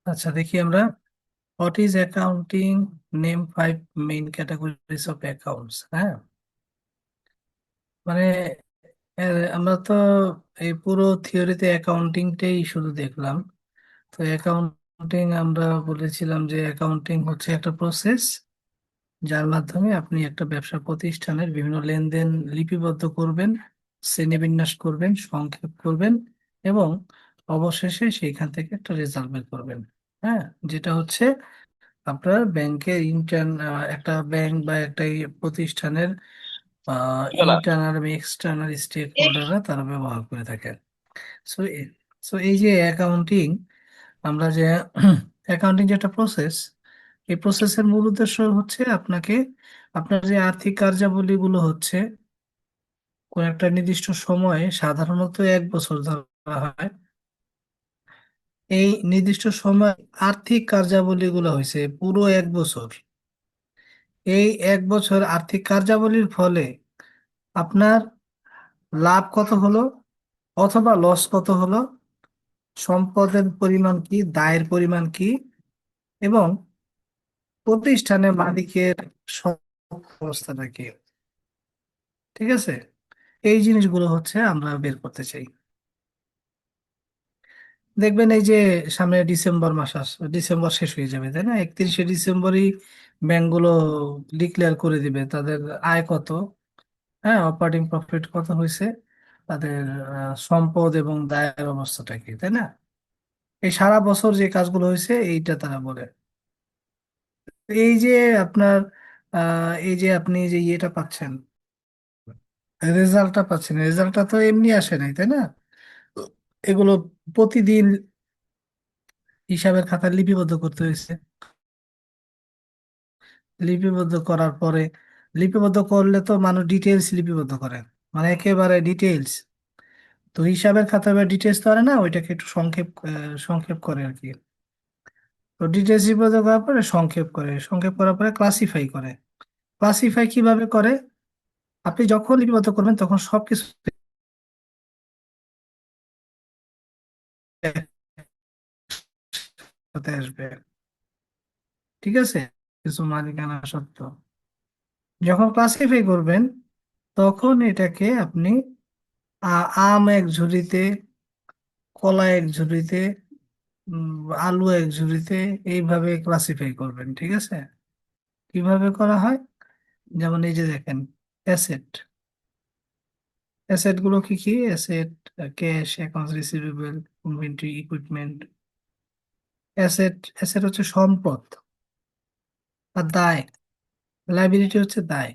আচ্ছা, দেখি আমরা what is accounting, name five main categories of accounts. হ্যাঁ, মানে আমরা তো এই পুরো থিওরিতে অ্যাকাউন্টিংটাই শুধু দেখলাম। তো অ্যাকাউন্টিং আমরা বলেছিলাম যে অ্যাকাউন্টিং হচ্ছে একটা প্রসেস যার মাধ্যমে আপনি একটা ব্যবসা প্রতিষ্ঠানের বিভিন্ন লেনদেন লিপিবদ্ধ করবেন, শ্রেণীবিন্যাস করবেন, সংক্ষেপ করবেন এবং অবশেষে সেইখান থেকে একটা রেজাল্ট বের করবেন। হ্যাঁ, যেটা হচ্ছে আপনার ব্যাংকের একটা ব্যাংক বা একটা এই প্রতিষ্ঠানের খেলা। ইন্টারনাল এবং এক্সটার্নাল স্টেক হোল্ডাররা তারা ব্যবহার করে থাকে। সো সো এই যে অ্যাকাউন্টিং, আমরা যে অ্যাকাউন্টিং যেটা প্রসেস, এই প্রসেসের মূল উদ্দেশ্য হচ্ছে আপনাকে আপনার যে আর্থিক কার্যাবলীগুলো হচ্ছে কোন একটা নির্দিষ্ট সময়ে, সাধারণত 1 বছর ধরা হয়, এই নির্দিষ্ট সময় আর্থিক কার্যাবলীগুলো হয়েছে পুরো 1 বছর। এই 1 বছর আর্থিক কার্যাবলীর ফলে আপনার লাভ কত হলো অথবা লস কত হলো, সম্পদের পরিমাণ কি, দায়ের পরিমাণ কি, এবং প্রতিষ্ঠানের মালিকের সৎ অবস্থাটা কি। ঠিক আছে, এই জিনিসগুলো হচ্ছে আমরা বের করতে চাই। দেখবেন এই যে সামনে ডিসেম্বর মাস ডিসেম্বর শেষ হয়ে যাবে, তাই না? 31শে ডিসেম্বরই ব্যাংকগুলো ডিক্লেয়ার করে দিবে তাদের আয় কত, হ্যাঁ, অপারেটিং প্রফিট কত হয়েছে, তাদের সম্পদ এবং দায়ের অবস্থাটা কি, তাই না? এই সারা বছর যে কাজগুলো হয়েছে এইটা তারা বলে। এই যে আপনার এই যে আপনি যে ইয়েটা পাচ্ছেন, রেজাল্টটা পাচ্ছেন, রেজাল্টটা তো এমনি আসে নাই, তাই না? এগুলো প্রতিদিন হিসাবের খাতায় লিপিবদ্ধ করতে হয়েছে। লিপিবদ্ধ করার পরে, লিপিবদ্ধ করলে তো মানুষ ডিটেলস লিপিবদ্ধ করে, মানে একেবারে ডিটেলস। তো হিসাবের খাতায় ডিটেলস তো আর না, ওইটাকে একটু সংক্ষেপ সংক্ষেপ করে আর কি। তো ডিটেলস লিপিবদ্ধ করার পরে সংক্ষেপ করে, সংক্ষেপ করার পরে ক্লাসিফাই করে। ক্লাসিফাই কিভাবে করে? আপনি যখন লিপিবদ্ধ করবেন তখন সবকিছু একসাথে আসবে। ঠিক আছে, কিছু মালিকানা সত্ত্ব যখন ক্লাসিফাই করবেন তখন এটাকে আপনি আম এক ঝুড়িতে, কলা এক ঝুড়িতে, উম, আলু এক ঝুড়িতে, এইভাবে ক্লাসিফাই করবেন। ঠিক আছে, কিভাবে করা হয়? যেমন এই যে দেখেন, অ্যাসেট, অ্যাসেট গুলো কি কি? Asset, cash, accounts receivable, inventory, equipment. Asset, asset হচ্ছে সম্পদ। আর দায়, লাইবিলিটি হচ্ছে দায়।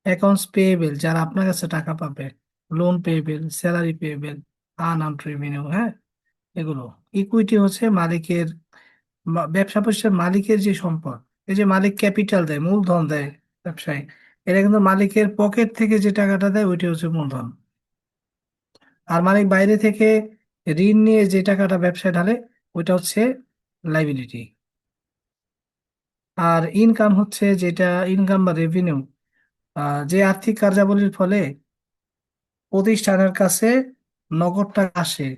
অ্যাকাউন্টস পেয়েবেল, যারা আপনার কাছে টাকা পাবে, loan payable, salary payable, unearned revenue. হ্যাঁ, এগুলো। ইকুইটি হচ্ছে মালিকের ব্যবসা প্রতিষ্ঠান মালিকের যে সম্পদ। এই যে মালিক ক্যাপিটাল দেয়, মূলধন দেয় ব্যবসায়, এটা কিন্তু মালিকের পকেট থেকে যে টাকাটা দেয় ওইটা হচ্ছে মূলধন। আর মালিক বাইরে থেকে ঋণ নিয়ে যে টাকাটা ব্যবসায় ঢালে ওইটা হচ্ছে লাইবিলিটি। আর ইনকাম হচ্ছে যেটা, ইনকাম বা রেভিনিউ, যে আর্থিক কার্যাবলীর ফলে প্রতিষ্ঠানের কাছে নগদ টাকা আসে,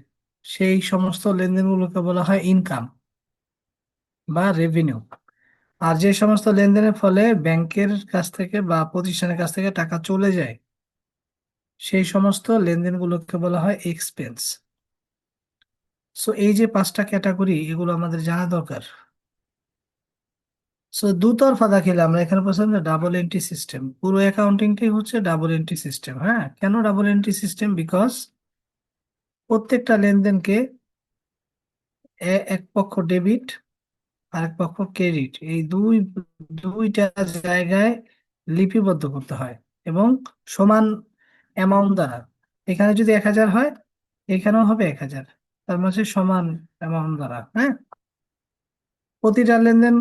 সেই সমস্ত লেনদেনগুলোকে বলা হয় ইনকাম বা রেভিনিউ। আর যে সমস্ত লেনদেনের ফলে ব্যাংকের কাছ থেকে বা প্রতিষ্ঠানের কাছ থেকে টাকা চলে যায়, সেই সমস্ত লেনদেনগুলোকে বলা হয় এক্সপেন্স। সো এই যে 5টা ক্যাটাগরি, এগুলো আমাদের জানা দরকার। সো দুতরফা দাখিলে আমরা এখানে বলছিলাম যে ডাবল এন্ট্রি সিস্টেম, পুরো অ্যাকাউন্টিংটাই হচ্ছে ডাবল এন্ট্রি সিস্টেম। হ্যাঁ, কেন ডাবল এন্ট্রি সিস্টেম? বিকজ প্রত্যেকটা লেনদেনকে এক পক্ষ ডেবিট আর এক পক্ষ ক্রেডিট, এই দুইটা জায়গায় লিপিবদ্ধ করতে হয় এবং সমান অ্যামাউন্ট দ্বারা। এখানে যদি 1,000 হয়, এখানেও হবে 1,000, তার মাঝে সমান অ্যামাউন্ট দ্বারা। হ্যাঁ, প্রতিটা লেনদেন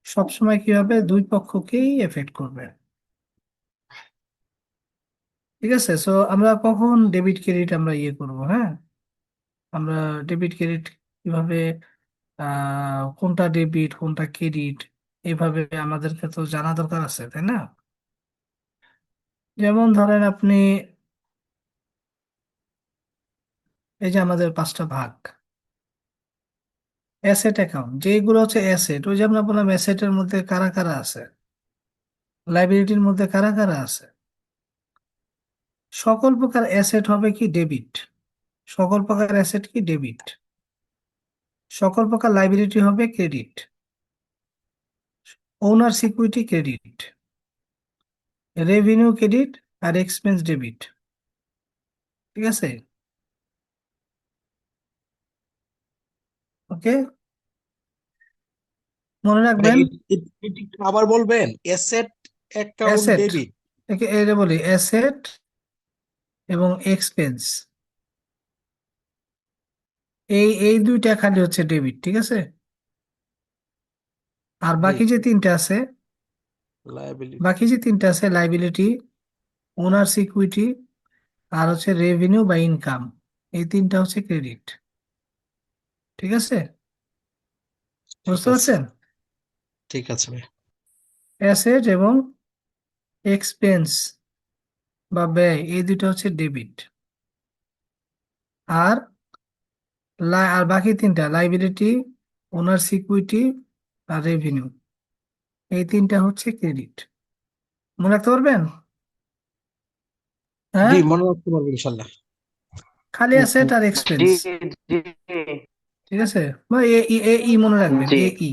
সবসময় কি হবে? দুই পক্ষকেই এফেক্ট করবে। ঠিক আছে, সো আমরা কখন ডেবিট ক্রেডিট আমরা ইয়ে করব? হ্যাঁ, আমরা ডেবিট ক্রেডিট কিভাবে, কোনটা ডেবিট কোনটা ক্রেডিট, এইভাবে আমাদেরকে তো জানা দরকার আছে, তাই না? যেমন ধরেন আপনি, এই যে আমাদের 5টা ভাগ, অ্যাসেট অ্যাকাউন্ট যেগুলো হচ্ছে অ্যাসেট, ওই যে আমরা বললাম অ্যাসেটের মধ্যে কারা কারা আছে, লাইবিলিটির মধ্যে কারা কারা আছে। সকল প্রকার অ্যাসেট হবে কি ডেবিট, সকল প্রকার অ্যাসেট কি ডেবিট, সকল প্রকার লাইবিলিটি হবে credit, owner security credit, revenue credit, আর এক্সপেন্স ডেবিট। ঠিক আছে? ওকে, মনে মানে রাখবেন। এটা একটু আবার বলবেন, অ্যাসেট অ্যাকাউন্ট অ্যাসেট, ডেবিট। এটা বলি অ্যাসেট এবং এক্সপেন্স, এই দুইটা খালি হচ্ছে ডেবিট। ঠিক আছে? আর জি। বাকি যে তিনটা আছে, লায়াবিলিটি। বাকি যে তিনটা আছে লাইবিলিটি, ওনার সিকিউরিটি, আর হচ্ছে রেভিনিউ বা ইনকাম, এই তিনটা হচ্ছে ক্রেডিট। ঠিক আছে? ঠিক বুঝতে আছে, পারছেন? ঠিক আছে ভাই। অ্যাসেট এবং এক্সপেন্স বা ব্যয়, এই দুটো হচ্ছে ডেবিট। আর আর বাকি তিনটা লাইবিলিটি, ওনার সিকিউরিটি, আর রেভিনিউ, এই তিনটা হচ্ছে ক্রেডিট। মনে রাখতে পারবেন? জি, হ্যাঁ, মনে রাখতে পারবো ইনশাল্লাহ। খালি অ্যাসেট আর জি এক্সপেন্স। জি ঠিক আছে? বা ই মনে রাখবেন, জি। ই।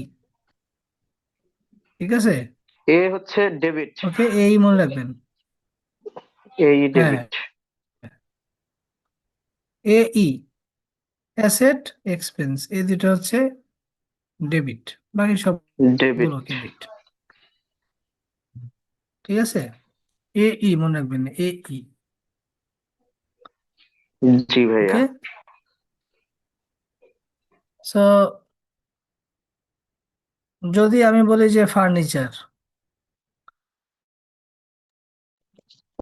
ঠিক আছে? এ হচ্ছে ডেবিট, ওকে, এই মনে রাখবেন। এই হ্যাঁ, ডেবিট। ই, অ্যাসেট এক্সপেন্স, এই দুটো হচ্ছে ডেবিট, বাকি ডেবিট। সবগুলো ক্রেডিট। ঠিক আছে? ই মনে রাখবেন, ই। জি ভাইয়া। ওকে, সো যদি আমি বলি যে ফার্নিচার,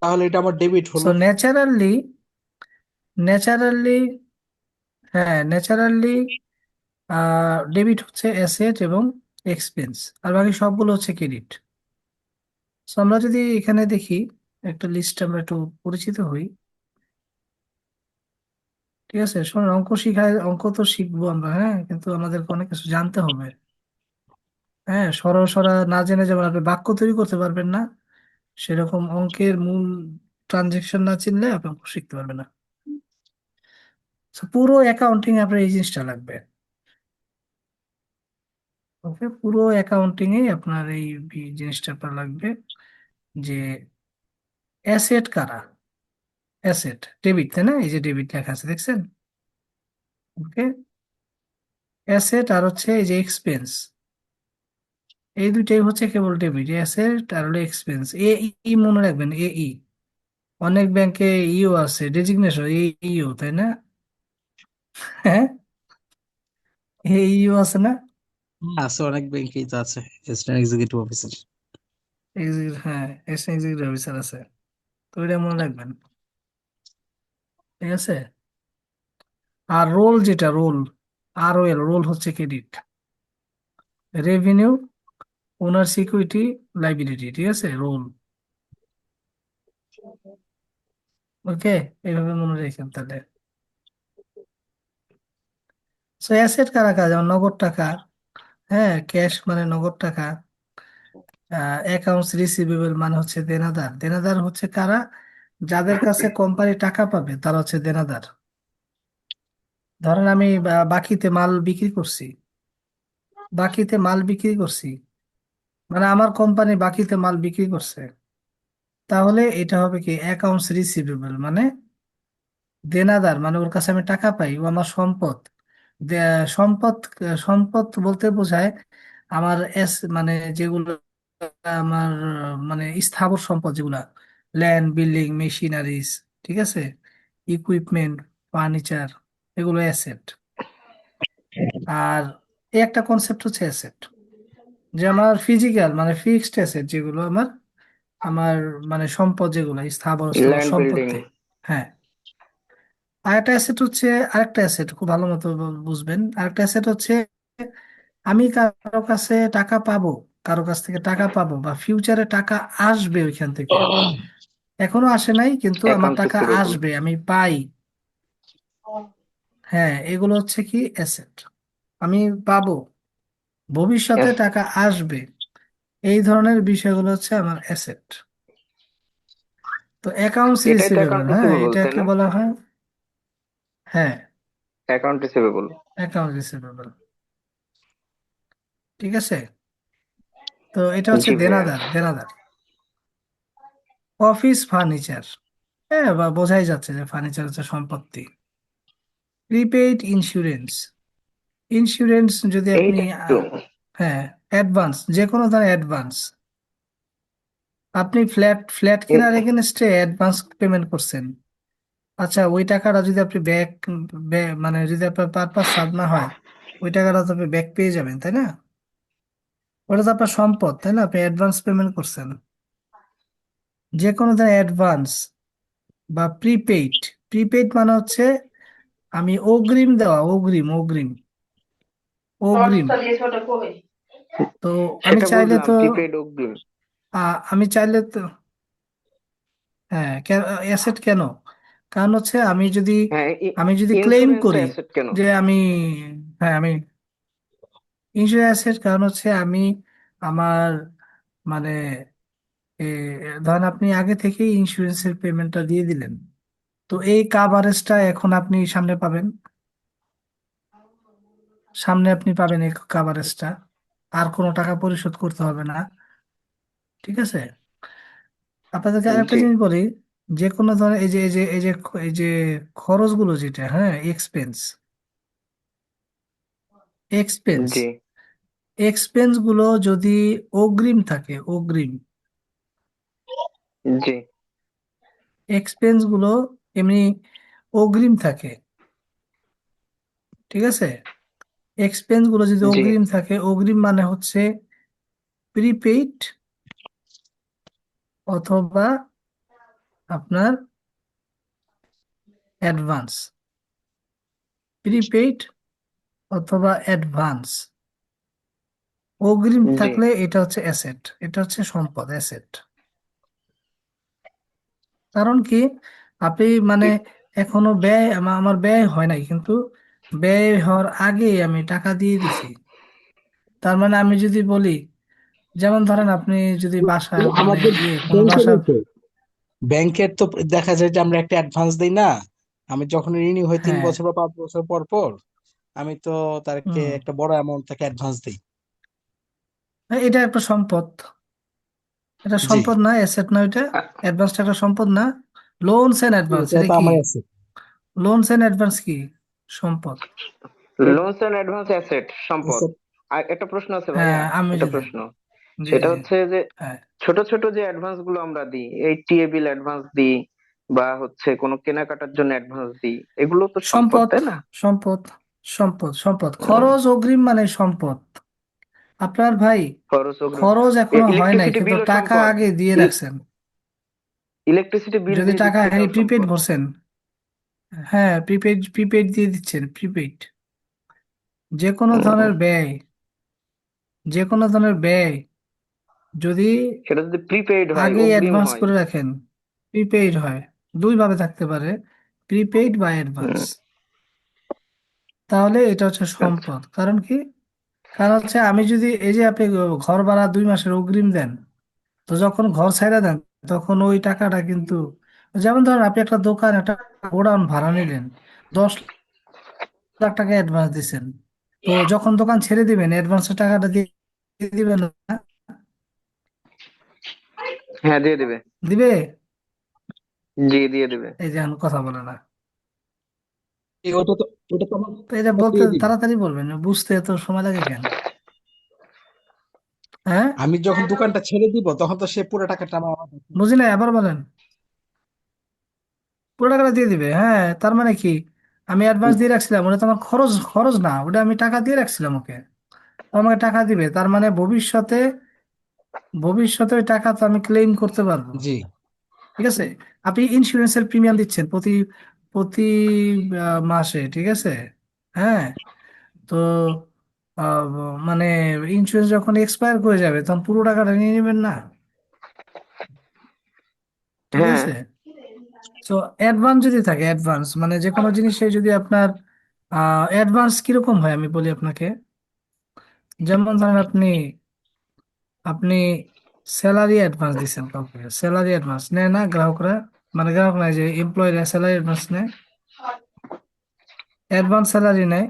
তাহলে এটা আমার ডেবিট সো হলো। ন্যাচারালি, ন্যাচারালি, হ্যাঁ ন্যাচারালি ডেবিট হচ্ছে অ্যাসেট এবং এক্সপেন্স, আর বাকি সবগুলো হচ্ছে ক্রেডিট। সো আমরা যদি এখানে দেখি, একটা লিস্ট আমরা একটু পরিচিত হই। ঠিক আছে? শোনেন, অঙ্ক শিখায়, অঙ্ক তো শিখবো আমরা, হ্যাঁ, কিন্তু আমাদেরকে অনেক কিছু জানতে হবে। হ্যাঁ, সরল সরা না জেনে যেমন আপনি বাক্য তৈরি করতে পারবেন না, সেরকম অঙ্কের মূল ট্রানজেকশন না চিনলে আপনি অঙ্ক শিখতে পারবেন না। So, পুরো অ্যাকাউন্টিং আপনার এই জিনিসটা লাগবে। ওকে, পুরো অ্যাকাউন্টিং এ আপনার এই জিনিসটা আপনার লাগবে, যে অ্যাসেট কারা, অ্যাসেট ডেবিট, তাই না? এই যে ডেবিট লেখা আছে দেখছেন? ওকে, অ্যাসেট আর হচ্ছে এই যে এক্সপেন্স, এই দুইটাই হচ্ছে কেবল ডেবিট, অ্যাসেট আর হলো এক্সপেন্স। ই মনে রাখবেন, ই। অনেক ব্যাংকে ইও আছে, ডেজিগনেশন ইও, তাই না? হ্যাঁ, ইও আছে না? আছে, অনেক ব্যাংকেই তো আছে অ্যাসিস্ট্যান্ট এক্সিকিউটিভ অফিসার। হ্যাঁ, এক্সিকিউটিভ অফিসার আছে, তো এটা মনে রাখবেন। ঠিক আছে? আর রোল, যেটা রোল, আর ও এল, রোল হচ্ছে ক্রেডিট, রেভিনিউ, ওনার সিকিউরিটি, লাইবিলিটি। ঠিক আছে? রোল। ওকে, এইভাবে মনে রেখেন তাহলে। সো অ্যাসেট কারা কারা, যেমন নগদ টাকা, হ্যাঁ, ক্যাশ মানে নগদ টাকা। অ্যাকাউন্টস রিসিভেবল মানে হচ্ছে দেনাদার, দেনাদার হচ্ছে কারা, যাদের কাছে কোম্পানি টাকা পাবে তারা হচ্ছে দেনাদার। ধরেন আমি বাকিতে মাল বিক্রি করছি, বাকিতে মাল বিক্রি করছি, মানে আমার কোম্পানি বাকিতে মাল বিক্রি করছে, তাহলে এটা হবে কি অ্যাকাউন্টস রিসিভেবল, মানে দেনাদার, মানে ওর কাছে আমি টাকা পাই, ও আমার সম্পদ। সম্পদ, সম্পদ বলতে বোঝায় আমার মানে যেগুলো আমার মানে স্থাবর সম্পদ, যেগুলা ল্যান্ড, বিল্ডিং, মেশিনারিজ, ঠিক আছে, ইকুইপমেন্ট, ফার্নিচার, এগুলো অ্যাসেট। আর এই একটা কনসেপ্ট হচ্ছে অ্যাসেট, যে আমার ফিজিক্যাল মানে ফিক্সড অ্যাসেট, যেগুলো আমার আমার মানে সম্পদ, যেগুলো স্থাবর স্থাবর ল্যান্ড বিল্ডিং। সম্পত্তি। হ্যাঁ, আরেকটা অ্যাসেট হচ্ছে, আরেকটা অ্যাসেট খুব ভালো মতো বুঝবেন, আরেকটা অ্যাসেট হচ্ছে আমি কারো কাছে টাকা পাবো, কারো কাছ থেকে টাকা পাবো, বা ফিউচারে টাকা আসবে ওইখান থেকে, এখনো আসে নাই কিন্তু আমার অ্যাকাউন্টস টাকা রিসিভেবল। আসবে, আমি পাই। হ্যাঁ, এগুলো হচ্ছে কি অ্যাসেট। আমি পাবো, ভবিষ্যতে Yes. টাকা আসবে, এই ধরনের বিষয়গুলো হচ্ছে আমার অ্যাসেট। তো অ্যাকাউন্টস এটাই তো রিসিভেবল, অ্যাকাউন্ট হ্যাঁ, রিসিভেবল, তাই এটাকে না? বলা হয়, হ্যাঁ, অ্যাকাউন্ট রিসিভেবল। Account receivable. ঠিক আছে, তো এটা হচ্ছে জি ভাইয়া। দেনাদার, দেনাদার। অফিস ফার্নিচার, হ্যাঁ, বা বোঝাই যাচ্ছে যে ফার্নিচার হচ্ছে সম্পত্তি। প্রিপেইড ইন্স্যুরেন্স, ইন্স্যুরেন্স যদি আপনি এইটা একটু হ্যাঁ, অ্যাডভান্স, যে কোনো ধরনের অ্যাডভান্স, আপনি ফ্ল্যাট ফ্ল্যাট কেনার এ- এগেনস্টে অ্যাডভান্স পেমেন্ট করছেন। আচ্ছা, ওই টাকাটা যদি আপনি ব্যাক, মানে যদি আপনার পারপাস সার্ভ না হয়, ওই টাকাটা তো আপনি ব্যাক পেয়ে যাবেন, তাই না? ওটা তো আপনার সম্পদ, তাই না? আপনি অ্যাডভান্স পেমেন্ট করছেন। যে কোনো ধরনের অ্যাডভান্স বা প্রিপেইড, প্রিপেইড মানে হচ্ছে আমি অগ্রিম দেওয়া, অগ্রিম, অগ্রিম, অগ্রিম। তো আমি সেটা চাইলে বুঝলাম, তো প্রিপেড অগ্রিম। আমি চাইলে তো, হ্যাঁ, অ্যাসেট কেন? কারণ হচ্ছে হ্যাঁ, আমি যদি ক্লেম ইন্স্যুরেন্সটা করি অ্যাসেট কেন? যে আমি, হ্যাঁ, আমি ইন্স্যুরেন্স অ্যাসেট, কারণ হচ্ছে আমি আমার, মানে এ, ধরেন আপনি আগে থেকেই ইন্স্যুরেন্সের পেমেন্টটা দিয়ে দিলেন, তো এই কাভারেজটা এখন আপনি সামনে পাবেন, সামনে আপনি পাবেন এই কাভারেজটা, আর কোনো টাকা পরিশোধ করতে হবে না। ঠিক আছে, আপনাদেরকে আরেকটা জি জিনিস বলি, যে কোনো ধরনের এই যে খরচগুলো যেটা, হ্যাঁ, এক্সপেন্স, এক্সপেন্স, জি এক্সপেন্স গুলো যদি অগ্রিম থাকে, অগ্রিম, জি এক্সপেন্স গুলো এমনি অগ্রিম থাকে, ঠিক আছে, এক্সপেন্স গুলো যদি জি অগ্রিম থাকে, অগ্রিম মানে হচ্ছে প্রিপেইড অথবা আপনার অ্যাডভান্স, প্রিপেইড অথবা অ্যাডভান্স, অগ্রিম জি থাকলে এটা হচ্ছে অ্যাসেট, এটা হচ্ছে সম্পদ, অ্যাসেট। কারণ কি, আপনি মানে এখনো ব্যয়, আমার ব্যয় হয় নাই, কিন্তু ব্যয় হওয়ার আগে আমি টাকা দিয়ে দিছি। তার মানে আমি যদি বলি, যেমন ধরেন আপনি যদি বাসা, মানে আমাদের কোনো ব্যাংকের বাসা, মতো, ব্যাংকের তো দেখা যায় যে আমরা একটা অ্যাডভান্স দিই না? আমি যখন রিনিউ হয় তিন হ্যাঁ, বছর বা 5 বছর পর পর, আমি তো তাকে হুম, একটা বড় অ্যামাউন্ট তাকে অ্যাডভান্স দিই। এটা একটা সম্পদ, এটা জি, সম্পদ না, অ্যাসেট না, এটা অ্যাডভান্সটা একটা সম্পদ না? লোনস এন্ড অ্যাডভান্স, এটা এটা তো কি? আমার আছে। লোনস এন্ড অ্যাডভান্স কি? সম্পদ। লোনস এন্ড অ্যাডভান্স অ্যাসেট, সম্পদ। আর একটা প্রশ্ন আছে হ্যাঁ, ভাইয়া, আমি একটা যদি, প্রশ্ন। জি, সেটা জি, হচ্ছে যে হ্যাঁ, ছোট ছোট যে অ্যাডভান্স গুলো আমরা দিই, এই টিএ বিল অ্যাডভান্স দিই বা হচ্ছে কোনো কেনাকাটার জন্য অ্যাডভান্স দিই, এগুলো তো সম্পদ, সম্পদ, তাই না? সম্পদ, সম্পদ, সম্পদ, উম, খরচ অগ্রিম মানে সম্পদ। আপনার ভাই খরচ অগ্রিম। খরচ এখনো হয় নাই, ইলেকট্রিসিটি কিন্তু বিলও টাকা সম্পদ। আগে দিয়ে রাখছেন। ইলেকট্রিসিটি বিল যদি দিয়ে টাকা, দিচ্ছি, হ্যাঁ, এটাও প্রিপেড সম্পদ। ভরছেন, হ্যাঁ, প্রিপেড, প্রিপেড দিয়ে দিচ্ছেন, প্রিপেড। যে কোনো উম, ধরনের ব্যয়, যে কোনো ধরনের ব্যয় যদি সেটা যদি প্রিপেইড হয়, আগেই অগ্রিম অ্যাডভান্স হয়। করে রাখেন, প্রিপেইড হয়, দুই ভাবে থাকতে পারে, প্রিপেইড বা অ্যাডভান্স, হুম, তাহলে এটা হচ্ছে আচ্ছা। সম্পদ। কারণ কি, কারণ হচ্ছে আমি যদি, এই যে আপনি ঘর ভাড়া 2 মাসের অগ্রিম দেন, তো যখন ঘর ছাইড়া দেন, তখন ওই টাকাটা কিন্তু, যেমন ধরেন আপনি একটা দোকান, একটা গোডাউন ভাড়া নিলেন, 10 লাখ টাকা অ্যাডভান্স দিচ্ছেন, তো যখন দোকান ছেড়ে দিবেন, অ্যাডভান্সের টাকাটা দিয়ে দিবেন না? হ্যাঁ, দিয়ে দিবে। দিবে? জি, দিয়ে দিবে। এই যে এখন কথা বলে না। ওটা তো, ওটা তো আমার তো এটা বলতে দিয়ে দিবে। তাড়াতাড়ি বলবেন, বুঝতে এত সময় লাগে কেন? হ্যাঁ, আমি যখন দোকানটা ছেড়ে দিব তখন তো সে পুরো টাকাটা আমার বুঝি না, আবার বলেন। পুরো টাকাটা দিয়ে দিবে, হ্যাঁ, তার মানে কি, আমি অ্যাডভান্স দিয়ে রাখছিলাম, ওটা তো আমার খরচ, খরচ না, ওটা আমি টাকা দিয়ে রাখছিলাম ওকে, তো আমাকে টাকা দিবে, তার মানে ভবিষ্যতে, ভবিষ্যতে ওই টাকা তো আমি ক্লেম করতে পারবো। জি। ঠিক আছে, আপনি ইন্স্যুরেন্সের প্রিমিয়াম দিচ্ছেন প্রতি প্রতি মাসে, ঠিক আছে, হ্যাঁ, তো আহ, মানে ইন্স্যুরেন্স যখন এক্সপায়ার করে যাবে, তখন পুরো টাকাটা নিয়ে নেবেন না? ঠিক হ্যাঁ, আছে, তো অ্যাডভান্স যদি থাকে, অ্যাডভান্স মানে যে কোনো জিনিসে যদি আপনার অ্যাডভান্স কিরকম হয় আমি বলি আপনাকে। যেমন ধরেন আপনি আপনি স্যালারি অ্যাডভান্স দিচ্ছেন কাউকে, স্যালারি অ্যাডভান্স নেয় না গ্রাহকরা, মানে গ্রাহক নয়, যে এমপ্লয়িরা স্যালারি অ্যাডভান্স নেয়, অ্যাডভান্স স্যালারি নেয়।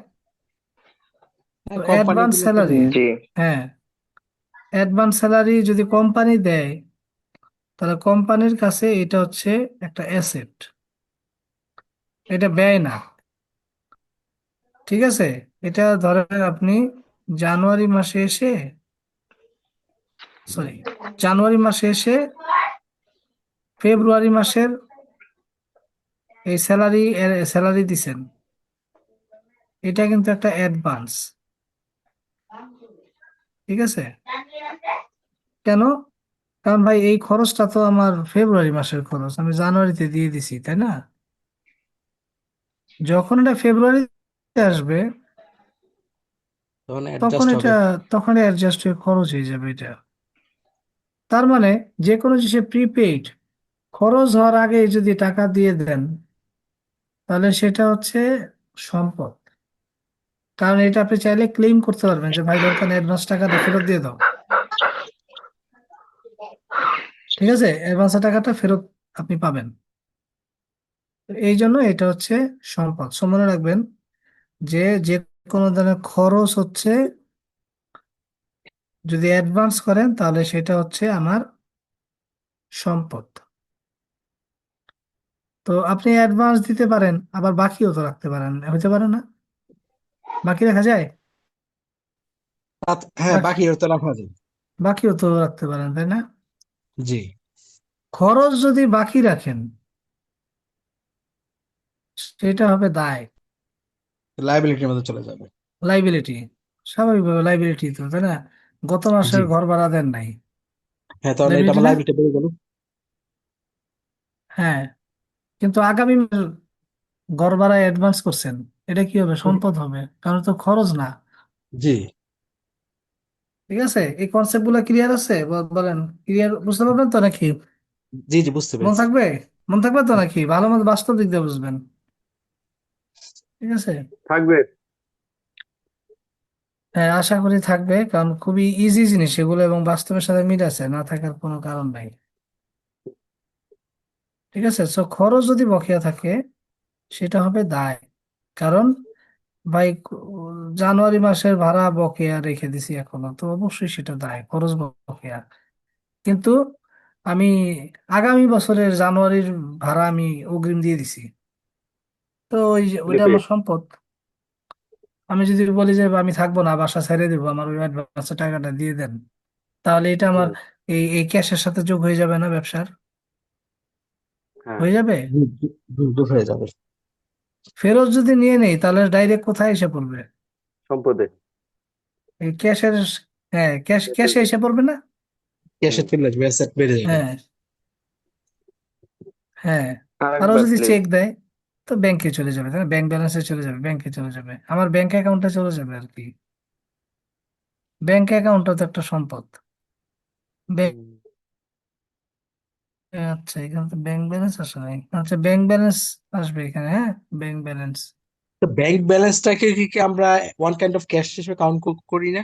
তো অ্যাডভান্স কোম্পানিগুলো তো স্যালারি, দেয়। জি। হ্যাঁ, অ্যাডভান্স স্যালারি যদি কোম্পানি দেয়, তাহলে কোম্পানির কাছে এটা হচ্ছে একটা অ্যাসেট, এটা ব্যয় না। ঠিক আছে, এটা ধরেন আপনি জানুয়ারি মাসে এসে, সরি, জানুয়ারি মাসে এসে ফেব্রুয়ারি মাসের এই স্যালারি দিছেন, এটা কিন্তু একটা অ্যাডভান্স। ঠিক আছে, কেন? কারণ ভাই এই খরচটা তো আমার ফেব্রুয়ারি মাসের খরচ, আমি জানুয়ারিতে দিয়ে দিছি, তাই না? যখন এটা ফেব্রুয়ারিতে আসবে, তখন তখন অ্যাডজাস্ট এটা হবে। তখন অ্যাডজাস্ট হয়ে খরচ হয়ে যাবে এটা। তার মানে যে কোনো জিনিসে প্রিপেইড, খরচ হওয়ার আগে যদি টাকা দিয়ে দেন, তাহলে সেটা হচ্ছে সম্পদ। কারণ এটা আপনি চাইলে ক্লেম করতে পারবেন যে ভাই দরকার অ্যাডভান্স টাকাটা ফেরত দিয়ে দাও। ঠিক আছে, অ্যাডভান্স টাকাটা ফেরত আপনি পাবেন। তো এই জন্য এটা হচ্ছে সম্পদ। সো মনে রাখবেন যে যে কোনো ধরনের খরচ হচ্ছে, যদি অ্যাডভান্স করেন তাহলে সেটা হচ্ছে আমার সম্পদ। তো আপনি অ্যাডভান্স দিতে পারেন, আবার বাকিও তো রাখতে পারেন, হতে পারে না? বাকি রাখা যায়? হ্যাঁ, বাকি, বাকি তো রাখা যায়। বাকিও তো রাখতে পারেন, তাই না? জি। খরচ যদি বাকি রাখেন, সেটা হবে দায়, লাইবিলিটির মধ্যে চলে যাবে। লাইবিলিটি। স্বাভাবিকভাবে লাইবিলিটি তো, তাই না? গত জি। মাসের ঘর ভাড়া দেন নাই, হ্যাঁ, তাহলে এটা লাইবিলিটি আমার না? লাইবিলিটি বেড়ে গেল। হ্যাঁ, কিন্তু আগামী মাসের ঘর ভাড়া অ্যাডভান্স করছেন, এটা কি হবে? সম্পদ হবে, কারণ তো খরচ না। জি। ঠিক আছে, এই কনসেপ্ট গুলো ক্লিয়ার আছে? বলেন, ক্লিয়ার, বুঝতে পারবেন তো নাকি? জি, জি, বুঝতে মন পেরেছি। থাকবে? মন থাকবে তো নাকি? ভালো মতো বাস্তব দিক দিয়ে বুঝবেন। ঠিক আছে, থাকবে। হ্যাঁ, আশা করি থাকবে, কারণ খুবই ইজি জিনিস এগুলো এবং বাস্তবের সাথে মিল আছে, না থাকার কোনো কারণ নাই। ঠিক আছে, সো খরচ যদি বকেয়া থাকে, সেটা হবে দায়। কারণ ভাই জানুয়ারি মাসের ভাড়া বকেয়া রেখে দিছি এখনো, তো অবশ্যই সেটা দায়, খরচ বকেয়া। কিন্তু আমি আগামী বছরের জানুয়ারির ভাড়া আমি অগ্রিম দিয়ে দিছি, তো ওইটা প্রিপেড। আমার সম্পদ। আমি যদি বলি যে আমি থাকবো না, বাসা ছেড়ে দেবো, আমার ওই অ্যাডভান্সের টাকাটা দিয়ে দেন, তাহলে এটা আমার এই ক্যাশের সাথে যোগ হয়ে যাবে না ব্যবসার? হ্যাঁ। হয়ে যাবে। দূর হয়ে যাবে। ফেরত যদি নিয়ে নেই, তাহলে ডাইরেক্ট কোথায় এসে পড়বে? সম্পদে। এই ক্যাশের, হ্যাঁ, ক্যাশে এসে পড়বে না? ক্যাশে হুম। চলে আসবে, অ্যাসেট বেড়ে যাবে। হ্যাঁ, হ্যাঁ। আরো আরেকবার যদি প্লিজ। চেক দেয়, তো ব্যাংকে চলে যাবে, তাই না? ব্যাংক ব্যালেন্সে চলে যাবে, ব্যাংকে চলে যাবে, আমার ব্যাংক অ্যাকাউন্টে চলে যাবে আর কি। ব্যাংক অ্যাকাউন্টটা তো একটা সম্পদ। ব্যাংক, আচ্ছা, এখানে তো ব্যাংক ব্যালেন্স আসে নাই, আচ্ছা ব্যাংক ব্যালেন্স আসবে এখানে, হ্যাঁ, ব্যাংক ব্যালেন্স। তো ব্যাংক ব্যালেন্সটাকে কি আমরা ওয়ান কাইন্ড অফ ক্যাশ হিসেবে কাউন্ট করি না?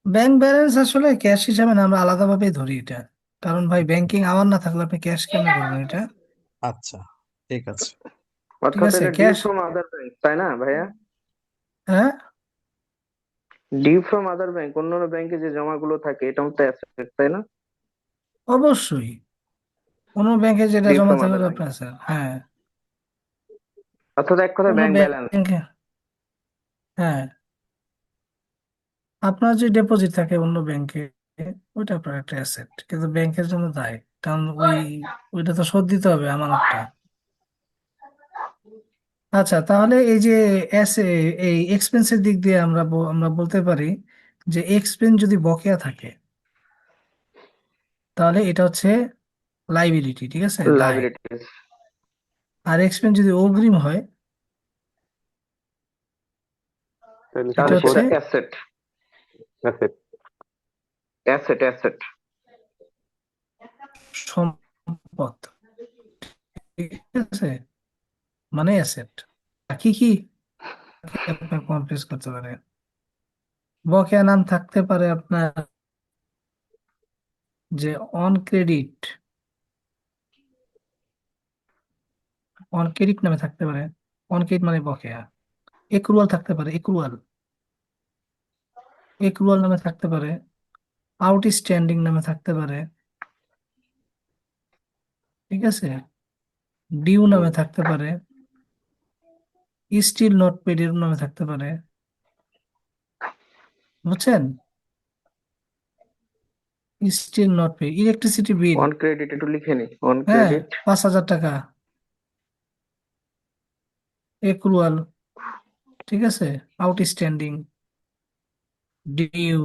ব্যাংক ব্যালেন্স আসলে ক্যাশ হিসাবে না, আমরা আলাদাভাবেই ধরি এটা। কারণ ভাই ব্যাংকিং আওয়ার না থাকলে আপনি ক্যাশ কেমনে করবেন এটা? আচ্ছা, ঠিক আছে। ঠিক অর্থাৎ আছে, এটা due cash, from other bank, তাই না ভাইয়া? হ্যাঁ, ডিউ ফ্রম আদার ব্যাংক, অন্যান্য ব্যাংকে যে জমাগুলো থাকে এটা তো অ্যাসেট, তাই না? অবশ্যই। কোনো ব্যাংকে যেটা ডিউ জমা ফ্রম থাকবে আদার ওটা ব্যাংক, আপনার স্যার, হ্যাঁ। অর্থাৎ এক কথায় কোনো ব্যাংক ব্যালেন্স। ব্যাংকে, হ্যাঁ, আপনার যে ডিপোজিট থাকে অন্য ব্যাংকে, ওইটা আপনার একটা অ্যাসেট, কিন্তু ব্যাংকের জন্য দায়। কারণ ওইটা তো শোধ দিতে হবে আমানতটা। আচ্ছা, তাহলে এই যে এই এক্সপেন্সের দিক দিয়ে আমরা বলতে পারি যে এক্সপেন্স যদি বকেয়া থাকে, তাহলে এটা হচ্ছে লাইবিলিটি, ঠিক আছে, দায়। লাইবিলিটিস। আর এক্সপেন্স যদি অগ্রিম হয়, এটা তাহলে হচ্ছে সেটা অ্যাসেট। অ্যাসেট। Asset asset. সম্পদ। ঠিক আছে, মানে অ্যাসেট। কি কি আপনার কনফিউজ করতে পারে? বকেয়া নাম থাকতে পারে আপনার যে অন ক্রেডিট, অন ক্রেডিট নামে থাকতে পারে। অন ক্রেডিট মানে বকেয়া। এক্রুয়াল থাকতে পারে, এক্রুয়াল, এক্রুয়াল নামে থাকতে পারে। আউটস্ট্যান্ডিং নামে থাকতে পারে। ঠিক আছে, ডিউ হুম। নামে থাকতে পারে। স্টিল নট পেড এর নামে থাকতে পারে। বুঝছেন? Still not paid, electricity bill, on credit একটু লিখে নি, অন হ্যাঁ, ক্রেডিট। 5,000 টাকা এক্রুয়াল। ঠিক আছে, আউটস্ট্যান্ডিং, ডিউ,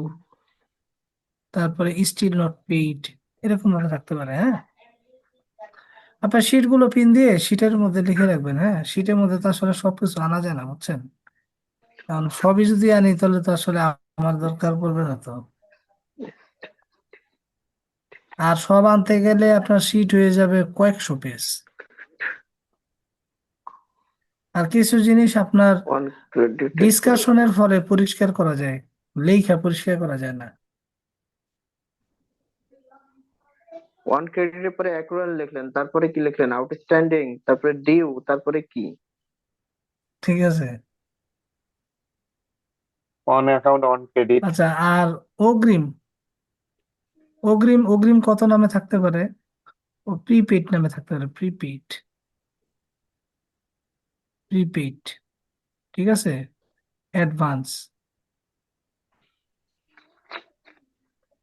তারপরে স্টিল নট পেইড, এরকম ভাবে থাকতে পারে। হ্যাঁ, আপনার শিট গুলো পিন দিয়ে শিটের মধ্যে লিখে রাখবেন। হ্যাঁ, শিটের মধ্যে তো আসলে সবকিছু আনা যায় না, বুঝছেন? কারণ সবই যদি আনি তাহলে তো আসলে আমার দরকার পড়বে না তো। আর সব আনতে গেলে আপনার শিট হয়ে যাবে কয়েকশো পেজ। আর কিছু জিনিস আপনার অন ক্রেডিটের পরে ডিসকাশনের ফলে পরিষ্কার করা যায়, লেখা পরিষ্কার করা যায় না। অন ক্রেডিটের পরে অ্যাকুয়াল লিখলেন, তারপরে কি লিখলেন? আউটস্ট্যান্ডিং, তারপরে ডিউ, তারপরে কি? ঠিক আছে। On account on credit. আচ্ছা, আর অগ্রিম, অগ্রিম, অগ্রিম কত নামে থাকতে পারে? ও প্রিপেইড নামে থাকতে পারে, প্রিপেইড, প্রিপেইড। ঠিক আছে, অ্যাডভান্স,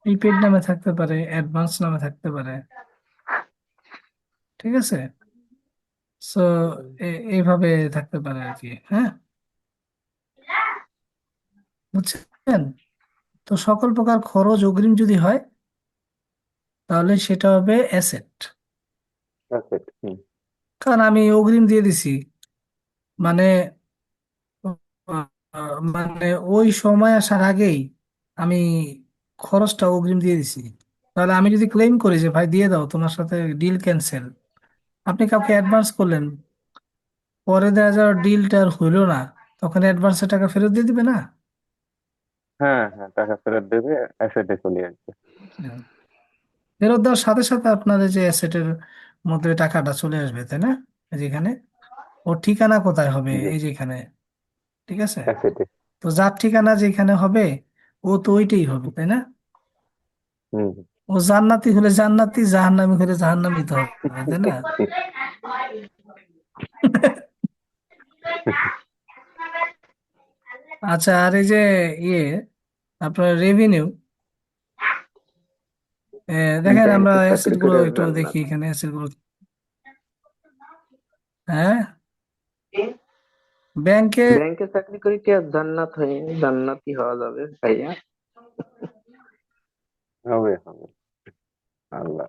প্রিপেইড নামে থাকতে পারে, অ্যাডভান্স নামে থাকতে পারে। ঠিক আছে, সো এইভাবে থাকতে পারে আর কি। হ্যাঁ, বুঝছেন? তো সকল প্রকার খরচ অগ্রিম যদি হয় তাহলে সেটা হবে অ্যাসেট। অ্যাসেট। হুম। কারণ আমি অগ্রিম দিয়ে দিছি, মানে মানে ওই সময় আসার আগেই আমি খরচটা অগ্রিম দিয়ে দিছি। তাহলে আমি যদি ক্লেম করি যে ভাই দিয়ে দাও, তোমার সাথে ডিল ক্যান্সেল, আপনি কাউকে অ্যাডভান্স করলেন, পরে দেখা যাওয়ার ডিলটা আর হইলো না, তখন অ্যাডভান্সের টাকা ফেরত দিয়ে দিবে না? হ্যাঁ হ্যাঁ, টাকা ফেরত দেবে, অ্যাসেটে চলে আসবে। হ্যাঁ। ফেরত দেওয়ার সাথে সাথে আপনার এই যে অ্যাসেটের মধ্যে টাকাটা চলে আসবে, তাই না? এই যেখানে ওর ঠিকানা কোথায় হবে, জি। এই যেখানে। ঠিক আছে, অ্যাসেটে। তো যার ঠিকানা যেখানে হবে ও তো ওইটাই হবে, তাই না? হুম। ও জান্নাতি হলে জান্নাতি, জাহান্নামী হলে জাহান্নামী তো হবে, তাই না? আচ্ছা, আর এই যে ইয়ে আপনার রেভিনিউ, দেখেন আমরা ব্যাংকে অ্যাসেট চাকরি গুলো করে একটু দেখি, জান্নাত। এখানে অ্যাসেট গুলো। হ্যাঁ, ব্যাংকে, ব্যাংকে চাকরি করে কি আর জান্নাত হয়ে জান্নাতি হওয়া যাবে ভাইয়া? হবে হবে। আল্লাহ।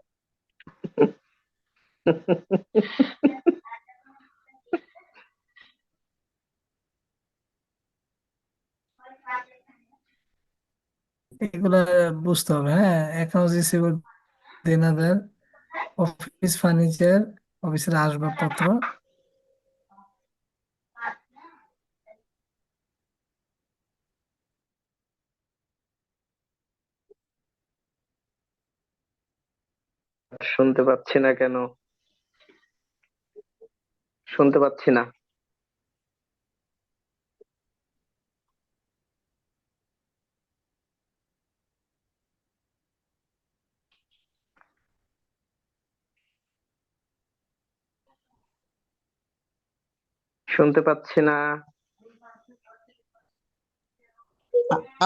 এগুলো বুঝতে হবে। হ্যাঁ, অ্যাকাউন্টস রিসিভেবল, দেনাদার, অফিস ফার্নিচার, অফিসের আসবাবপত্র। শুনতে পাচ্ছি না কেন? শুনতে পাচ্ছি না। শুনতে পাচ্ছি না।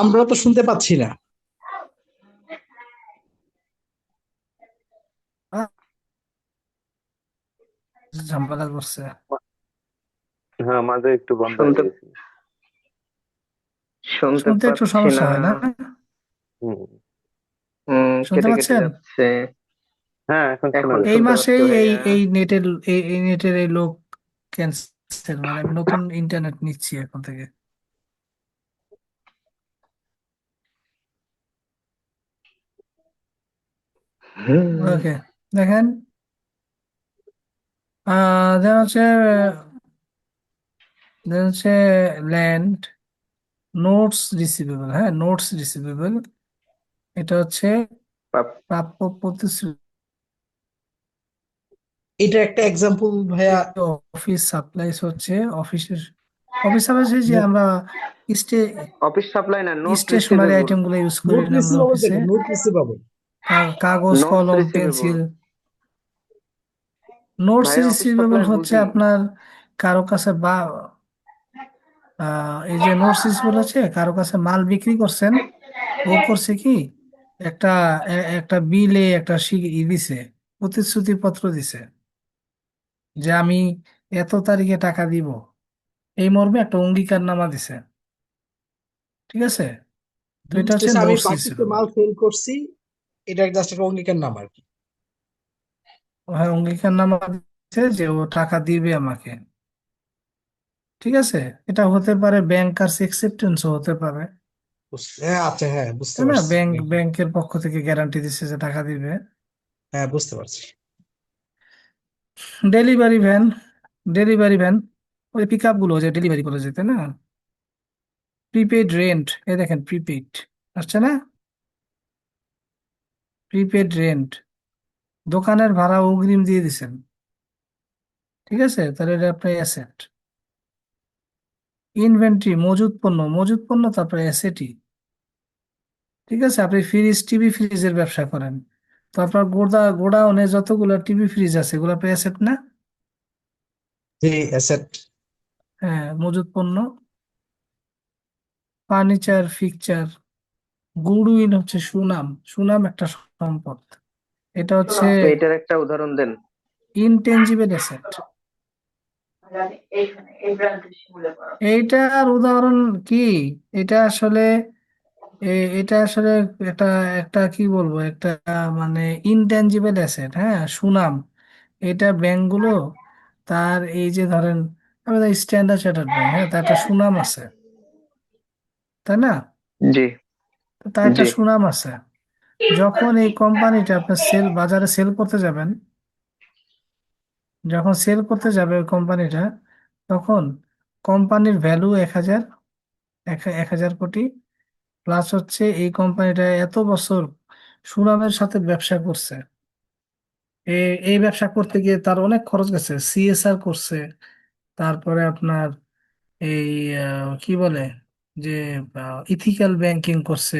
আমরা তো শুনতে পাচ্ছি না। আহ, ঝামেলা করছে। হ্যাঁ, মাঝে একটু বন্ধ হয়ে শুনতে গেছিল। শুনতে শুনতে একটু পাচ্ছি সমস্যা না। হয় না? হুম। শুনতে কেটে কেটে পাচ্ছেন? যাচ্ছে। হ্যাঁ, এখন শোনা এখন এই যাচ্ছে। শুনতে পাচ্ছি মাসেই এই ভাইয়া। এই নেটের, এই নেটের এই লোক ক্যান্সেল, মানে আমি নতুন ইন্টারনেট নিচ্ছি এখন থেকে। হুম। ওকে, দেখেন, দেখা হচ্ছে দেন হচ্ছে ল্যান্ড, নোটস রিসিভেবল, হ্যাঁ নোটস রিসিভেবল, এটা হচ্ছে পাপ- প্রাপ্য প্রতিশ্রুতি। এটা একটা এক্সাম্পল ভাইয়া। অফিস সাপ্লাইস হচ্ছে অফিসের, অফিস সাপ্লাইস যে আমরা স্টে অফিস সাপ্লাই না, নোট স্টেশনারি রিসিভেবল। আইটেম গুলো ইউজ করি নোট না আমরা রিসিভেবল অফিসে, দেখেন, নোট রিসিভেবল। কাগজ নোটস কলম রিসিভেবল পেন্সিল। নোটস ভাইয়া, অফিস রিসিভেবল সাপ্লাই হচ্ছে বুঝি। আপনার কারো কাছে বা এই যে নোটস রিসিভেবল হচ্ছে কারো কাছে মাল বিক্রি করছেন, ও করছে কি একটা একটা বিলে একটা দিছে, প্রতিশ্রুতি পত্র দিছে যে আমি এত তারিখে টাকা দিব, এই মর্মে একটা অঙ্গীকারনামা দিছে। ঠিক আছে, তো এটা হচ্ছে বুঝতেছে আমি নোটস বাকিতে রিসিভেবল। মাল সেল করছি, এটা জাস্ট একটা অঙ্গীকার নাম আর কি। হ্যাঁ অঙ্গীকারনামা দিচ্ছে যে ও টাকা দিবে আমাকে। ঠিক আছে, এটা হতে পারে ব্যাংকার্স অ্যাকসেপ্টেন্সও হতে পারে, হ্যাঁ আচ্ছা, হ্যাঁ বুঝতে তাই না? পারছি। ব্যাংকের পক্ষ থেকে গ্যারান্টি দিচ্ছে যে টাকা দিবে। হ্যাঁ বুঝতে পারছি। ডেলিভারি ভ্যান, ডেলিভারি ভ্যান ওই পিক আপ গুলো যে ডেলিভারি করে যেতে না। প্রিপেড রেন্ট, এই দেখেন প্রিপেড আসছে না, প্রিপেড রেন্ট, দোকানের ভাড়া অগ্রিম দিয়ে দিছেন। ঠিক আছে, তাহলে এটা আপনার অ্যাসেট। ইনভেন্টরি, মজুত পণ্য, মজুত পণ্য তারপরে অ্যাসেটই। ঠিক আছে, আপনি ফ্রিজ টিভি ফ্রিজের ব্যবসা করেন, তো আপনার গোডাউনে যতগুলো টিভি ফ্রিজ আছে এগুলো আপনার অ্যাসেট না? জি, অ্যাসেট। হ্যাঁ মজুত পণ্য। ফার্নিচার ফিকচার, গুডউইল হচ্ছে সুনাম, সুনাম একটা সম্পদ, এটা হচ্ছে এটার একটা উদাহরণ দেন। Intangible asset. এইটার উদাহরণ কি? এটা আসলে এটা আসলে একটা একটা কি বলবো, একটা মানে ইনট্যাঞ্জিবল অ্যাসেট, হ্যাঁ সুনাম। এটা ব্যাংকগুলো তার এই যে ধরেন আমাদের স্ট্যান্ডার্ড চার্টার্ড ব্যাংক, হ্যাঁ তার একটা সুনাম আছে, তাই না? জি, তো তার একটা জি। সুনাম আছে। যখন এই কোম্পানিটা আপনার বাজারে সেল করতে যাবেন, যখন সেল করতে যাবে ওই কোম্পানিটা, তখন কোম্পানির ভ্যালু 1,000, 1,000 কোটি, প্লাস হচ্ছে এই কোম্পানিটা এত বছর সুনামের সাথে ব্যবসা করছে। এই ব্যবসা করতে গিয়ে তার অনেক খরচ গেছে, সিএসআর করছে, তারপরে আপনার এই কি বলে যে ইথিক্যাল ব্যাংকিং করছে,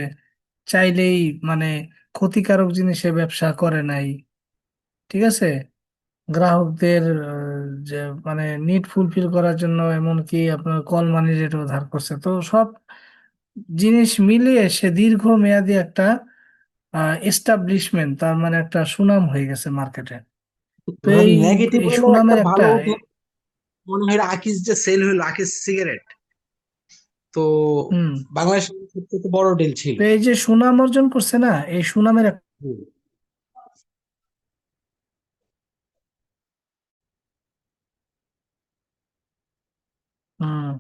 চাইলেই মানে ক্ষতিকারক জিনিসে ব্যবসা করে নাই। ঠিক আছে, গ্রাহকদের যে মানে নিড ফুলফিল করার জন্য এমনকি আপনার কল মানি রেটও ধার করছে, তো সব জিনিস মিলিয়ে সে দীর্ঘমেয়াদী একটা এস্টাবলিশমেন্ট, তার মানে একটা সুনাম হয়ে গেছে মার্কেটে। তো এই নেগেটিভ এই হলো একটা সুনামের ভালো একটা মনে হয় আকিস, যে সেল হলো আকিস সিগারেট, তো হুম, বাংলাদেশের সবচেয়ে বড় ডিল ছিল। তো এই যে সুনাম অর্জন করছে না, এই সুনামের হুম। হুম,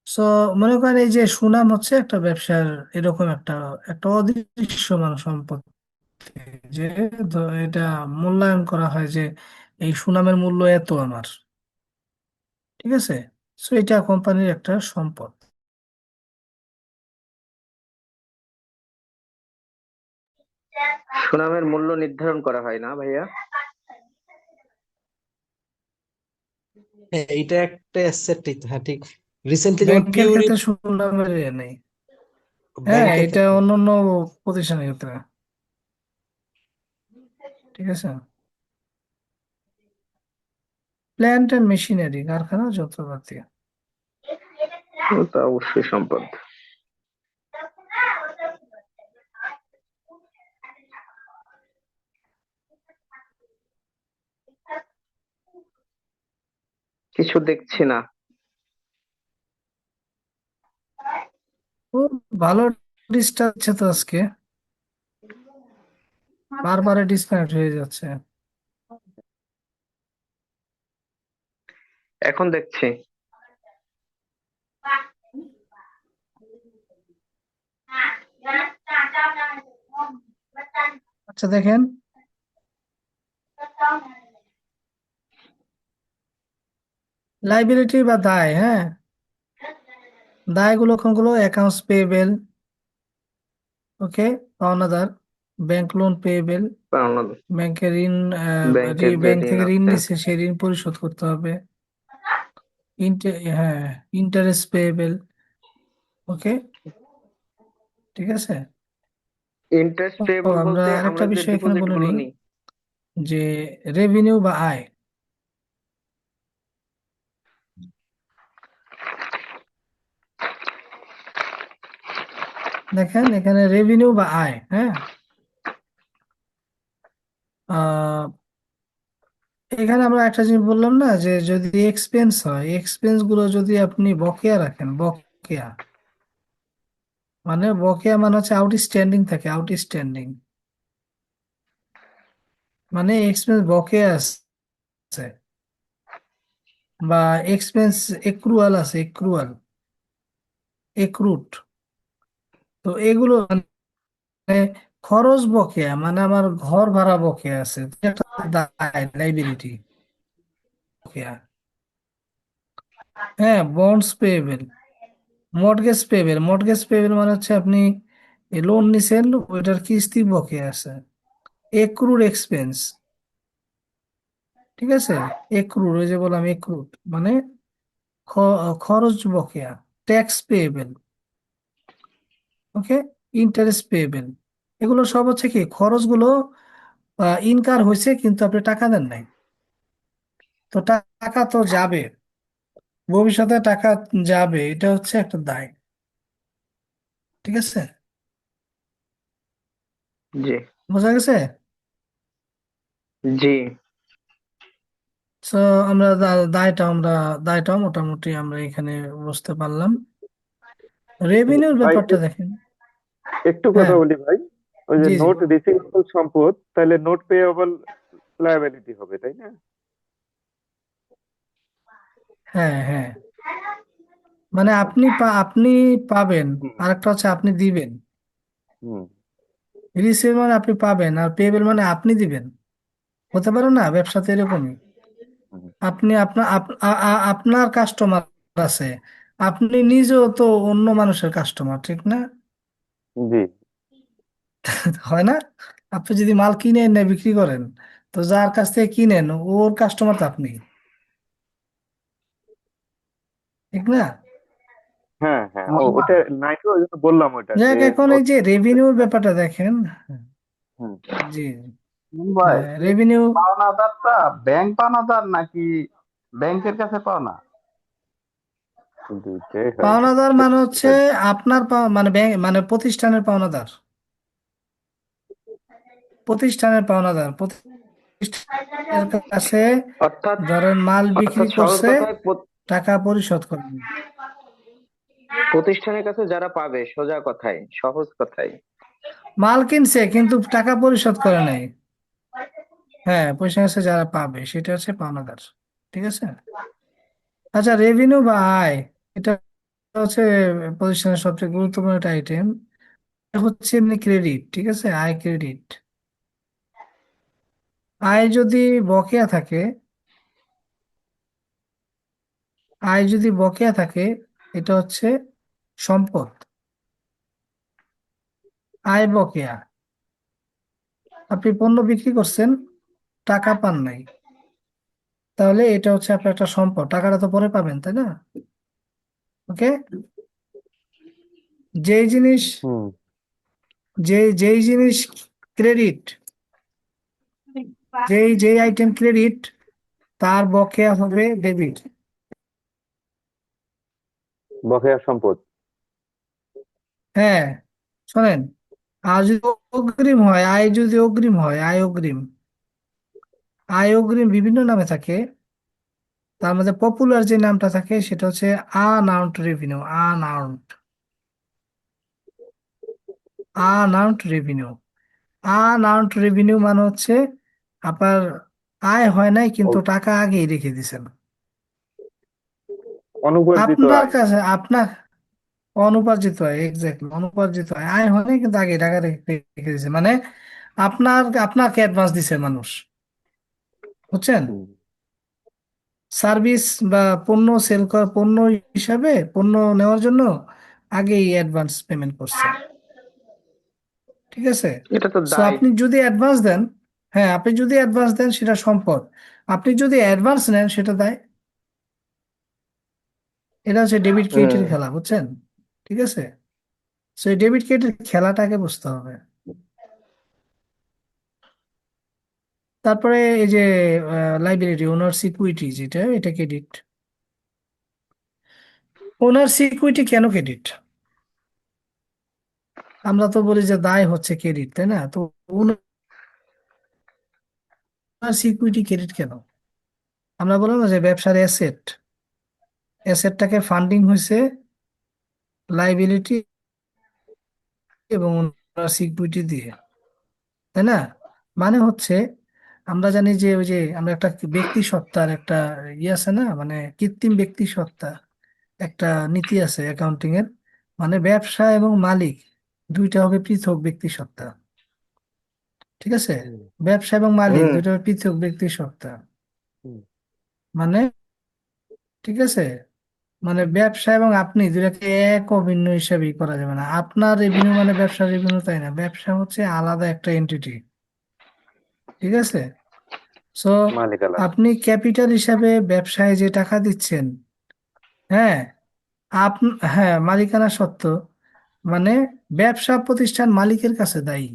সো মনে করেন এই যে সুনাম হচ্ছে একটা ব্যবসার এরকম একটা একটা অদৃশ্যমান সম্পদ, যে এটা মূল্যায়ন করা হয় যে এই সুনামের মূল্য এত আমার। ঠিক আছে, সো এটা কোম্পানির একটা সম্পদ। সুনামের মূল্য নির্ধারণ করা হয় না ভাইয়া? হ্যাঁ এটা একটা অ্যাসেট, হ্যাঁ ঠিক। রিসেন্টলি যেমন ব্যাংকের পিউরি, ক্ষেত্রে সুনামের নেই। হ্যাঁ ব্যাংকের এটা ক্ষেত্রে। অন্যান্য প্রতিষ্ঠানের ক্ষেত্রে। ঠিক আছে, প্ল্যান্ট এন্ড মেশিনারি, কারখানা যন্ত্রপাতি। তা অবশ্যই সম্পদ। কিছু দেখছি না। ও ভালো, ডিস্টার্ব হচ্ছে তো আজকে, বারবার ডিসকানেক্ট হয়ে যাচ্ছে। এখন দেখছি। আচ্ছা দেখেন, লাইবিলিটি বা দায়, হ্যাঁ, দায়গুলো কোনগুলো? অ্যাকাউন্টস পেয়েবেল, ওকে, পাওনাদার, ব্যাংক লোন পেয়েবেল, পাওনা, ব্যাংকের ঋণ, ব্যাংকের যে ব্যাংক ঋণ থেকে ঋণ আছে। নিছে সেই ঋণ পরিশোধ করতে হবে। হ্যাঁ, ইন্টারেস্ট পেয়েবেল, ওকে, ঠিক আছে। ইন্টারেস্ট তো পেয়েবল আমরা বলতে আরেকটা আমরা যে বিষয় এখানে ডিপোজিট বলে গুলো নিই, নিই। যে রেভিনিউ বা আয়। দেখেন এখানে রেভিনিউ বা আয়, হ্যাঁ, আহ এখানে আমরা একটা জিনিস বললাম না, যে যদি এক্সপেন্স হয়, এক্সপেন্স গুলো যদি আপনি বকেয়া রাখেন, বকেয়া মানে, বকেয়া মানে হচ্ছে আউটস্ট্যান্ডিং থাকে, আউটস্ট্যান্ডিং মানে এক্সপেন্স বকেয়া আছে, বা এক্সপেন্স এক্রুয়াল আছে, এক্রুয়াল, এক্রুট। তো এগুলো মানে খরচ বকেয়া, মানে আমার ঘর ভাড়া বকেয়া আছে, একটা দায়, লাইবিলিটি বকেয়া। হ্যাঁ, bonds payable, mortgage payable, mortgage payable মানে হচ্ছে আপনি লোন নিছেন, ওইটার কিস্তি বকেয়া আছে। এক্রুড এক্সপেন্স, ঠিক আছে, এক্রুড, ওই যে বললাম এক্রুড মানে খরচ বকেয়া। ট্যাক্স পেয়েবেল, ওকে, ইন্টারেস্ট পেয়েবেল, এগুলো সব হচ্ছে কি খরচগুলো, ইনকার হয়েছে কিন্তু আপনি টাকা দেন নাই, তো টাকা তো যাবে, ভবিষ্যতে টাকা যাবে, এটা হচ্ছে একটা দায়, ঠিক আছে, জি। বোঝা গেছে। জি। তো আমরা দায়টা মোটামুটি আমরা এখানে বুঝতে পারলাম। রেভিনিউর ভাই ব্যাপারটা দেখেন। একটু কথা হ্যাঁ, বলি ভাই, ওই যে জি জি, নোট রিসিভেবল সম্পদ, তাহলে নোট পেয়েবল লায়াবিলিটি হবে, তাই না? হ্যাঁ হ্যাঁ, মানে আপনি পাবেন, হুম আর একটা হচ্ছে আপনি দিবেন। হুম রিসিভ মানে আপনি পাবেন, আর পেবেল মানে আপনি দিবেন। হতে পারে না, ব্যবসাতে এরকমই। হুম। আপনি আপনার কাস্টমার আছে, আপনি নিজেও তো অন্য মানুষের কাস্টমার, ঠিক না? জি। হয় না? আপনি যদি মাল কিনে এনে বিক্রি করেন, তো যার কাছ থেকে কিনেন ওর কাস্টমার তো আপনি, ঠিক না? হ্যাঁ হ্যাঁ, ওটা নাই তো, ওই জন্য বললাম ওটা যে যাক, এখন এই নোট। যে রেভিনিউর ব্যাপারটা দেখেন। হুম। জি, ভাই, হ্যাঁ, রেভিনিউ, পাওনাদারটা ব্যাংক পাওনাদার নাকি ব্যাংকের কাছে পাওনা? দুইটাই হয়। পাওনাদার মানে হচ্ছে আপনার মানে ব্যাংক মানে প্রতিষ্ঠানের পাওনাদার, প্রতিষ্ঠানের পাওনাদার, প্রতিষ্ঠানের কাছে অর্থাৎ ধরেন মাল বিক্রি অর্থাৎ সহজ করছে, কথায় টাকা পরিশোধ করেন। প্রতিষ্ঠানের কাছে যারা পাবে, সোজা কথায়, সহজ কথায়। মাল কিনছে কিন্তু টাকা পরিশোধ করে নাই, হ্যাঁ, পয়সা আছে যারা পাবে সেটা হচ্ছে পাওনাদার, ঠিক আছে। আচ্ছা, রেভিনিউ বা আয়, এটা হচ্ছে প্রতিষ্ঠানের সবচেয়ে গুরুত্বপূর্ণ একটা আইটেম। হচ্ছে এমনি ক্রেডিট, ঠিক আছে, আয় ক্রেডিট। আয় যদি বকেয়া থাকে, আয় যদি বকেয়া থাকে, এটা হচ্ছে সম্পদ। আয় বকেয়া, আপনি পণ্য বিক্রি করছেন, টাকা পান নাই, তাহলে এটা হচ্ছে আপনার একটা সম্পদ, টাকাটা তো পরে পাবেন, তাই না? ওকে, যেই জিনিস, হুম। যেই জিনিস ক্রেডিট, যেই আইটেম ক্রেডিট, তার বকেয়া হবে ডেবিট। বকেয়া সম্পদ। হ্যাঁ, শোনেন, আর যদি অগ্রিম হয়, আয় যদি অগ্রিম হয়, আয় অগ্রিম, আয় অগ্রিম বিভিন্ন নামে থাকে, তার মধ্যে পপুলার যে নামটা থাকে সেটা হচ্ছে আনআউন্ড রেভিনিউ, আনআউন্ড রেভিনিউ। আনআউন্ড রেভিনিউ মানে হচ্ছে আপনার আয় হয় নাই কিন্তু ও- টাকা আগেই রেখে দিছেন অনুপার্জিত আপনার আয়। কাছে, আপনার অনুপার্জিত আয়, এক্স্যাক্টলি অনুপার্জিত আয়, আয় হয় নাই কিন্তু আগে টাকা রেখে রেখে দিছে, মানে আপনাকে অ্যাডভান্স দিছে মানুষ, বুঝছেন? হুম। সার্ভিস বা পণ্য সেল করা, পণ্য হিসাবে পণ্য নেওয়ার জন্য আগেই অ্যাডভান্স পেমেন্ট করছে। ঠিক আছে। এটা তো সো দায়। আপনি যদি অ্যাডভান্স দেন, হ্যাঁ আপনি যদি অ্যাডভান্স দেন সেটা সম্পদ, আপনি যদি অ্যাডভান্স নেন সেটা দায়। এটা হচ্ছে ডেবিট ক্রেডিটের হুম। খেলা, বুঝছেন? ঠিক আছে। সো এই ডেবিট ক্রেডিটের খেলাটাকে বুঝতে হবে। তারপরে এই যে লাইবিলিটি, ওনার সিকিউরিটি, যেটা এটা ক্রেডিট। ওনার সিকিউরিটি কেন ক্রেডিট? আমরা তো বলি যে দায় হচ্ছে ক্রেডিট, তাই না? তো ওনার সিকিউরিটি ক্রেডিট কেন? আমরা বললাম না যে ব্যবসার অ্যাসেট, অ্যাসেটটাকে ফান্ডিং হয়েছে লাইবিলিটি এবং ওনার সিকিউরিটি দিয়ে, তাই না? মানে হচ্ছে আমরা জানি যে ওই যে আমরা একটা ব্যক্তি সত্তার একটা ইয়ে আছে না, মানে কৃত্রিম ব্যক্তি সত্তা একটা নীতি আছে অ্যাকাউন্টিং এর। মানে ব্যবসা এবং মালিক দুইটা হবে পৃথক ব্যক্তি সত্তা। ঠিক আছে। হুম, ব্যবসা এবং মালিক হুম। দুইটা হবে পৃথক ব্যক্তি সত্তা। হুম, মানে, ঠিক আছে, মানে ব্যবসা এবং আপনি দুটাকে এক অভিন্ন হিসাবেই করা যাবে না। আপনার রেভিনিউ মানে ব্যবসার রেভিনিউ তাই না, ব্যবসা হচ্ছে আলাদা একটা এন্টিটি। ঠিক আছে। সো মালিক আলাদা। আপনি ক্যাপিটাল হিসাবে ব্যবসায় যে টাকা দিচ্ছেন, হ্যাঁ, আপ হ্যাঁ মালিকানা সত্ত্ব, মানে ব্যবসা প্রতিষ্ঠান মালিকের কাছে দায়ী।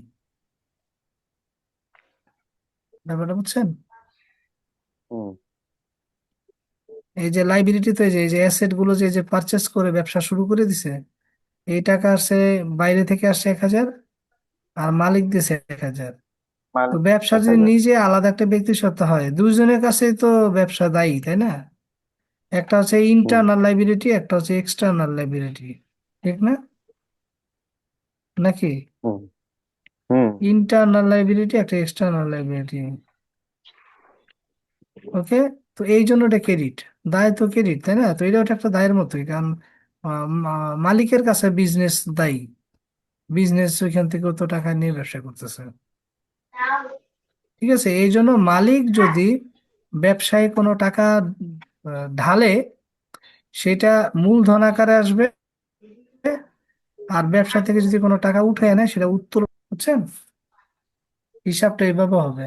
ব্যাপারটা বুঝছেন? হুম। এই যে লাইবিলিটিতে যে এই যে অ্যাসেট গুলো যে যে পারচেস করে ব্যবসা শুরু করে দিছে, এই টাকা আসছে বাইরে থেকে আসছে 1,000, আর মালিক দিছে 1,000। তো মালিক ব্যবসা যদি 1,000। নিজে আলাদা একটা ব্যক্তি সত্তা হয়, দুইজনের কাছেই তো ব্যবসা দায়ী, তাই না? একটা হচ্ছে হুম। ইন্টারনাল লাইবিলিটি, একটা হচ্ছে এক্সটার্নাল লাইবিলিটি। ঠিক না? নাকি? হুম। হুম। ইন্টারনাল লাইবিলিটি একটা এক্সটার্নাল লাইবিলিটি। ওকে। তো এই জন্য এটা ক্রেডিট, দায় তো ক্রেডিট, তাই না? তো এটা ওটা একটা দায়ের মতোই, কারণ মালিকের কাছে বিজনেস দায়ী, বিজনেস ওইখান থেকে তো টাকা নিয়ে ব্যবসা করতেছে। ঠিক আছে। এই জন্য মালিক যদি ব্যবসায় কোনো টাকা ঢালে, সেটা মূলধন আকারে আসবে, আর ব্যবসা থেকে যদি কোনো টাকা উঠে আনে সেটা উত্তোলন, বুঝছেন? হিসাবটা এইভাবে হবে।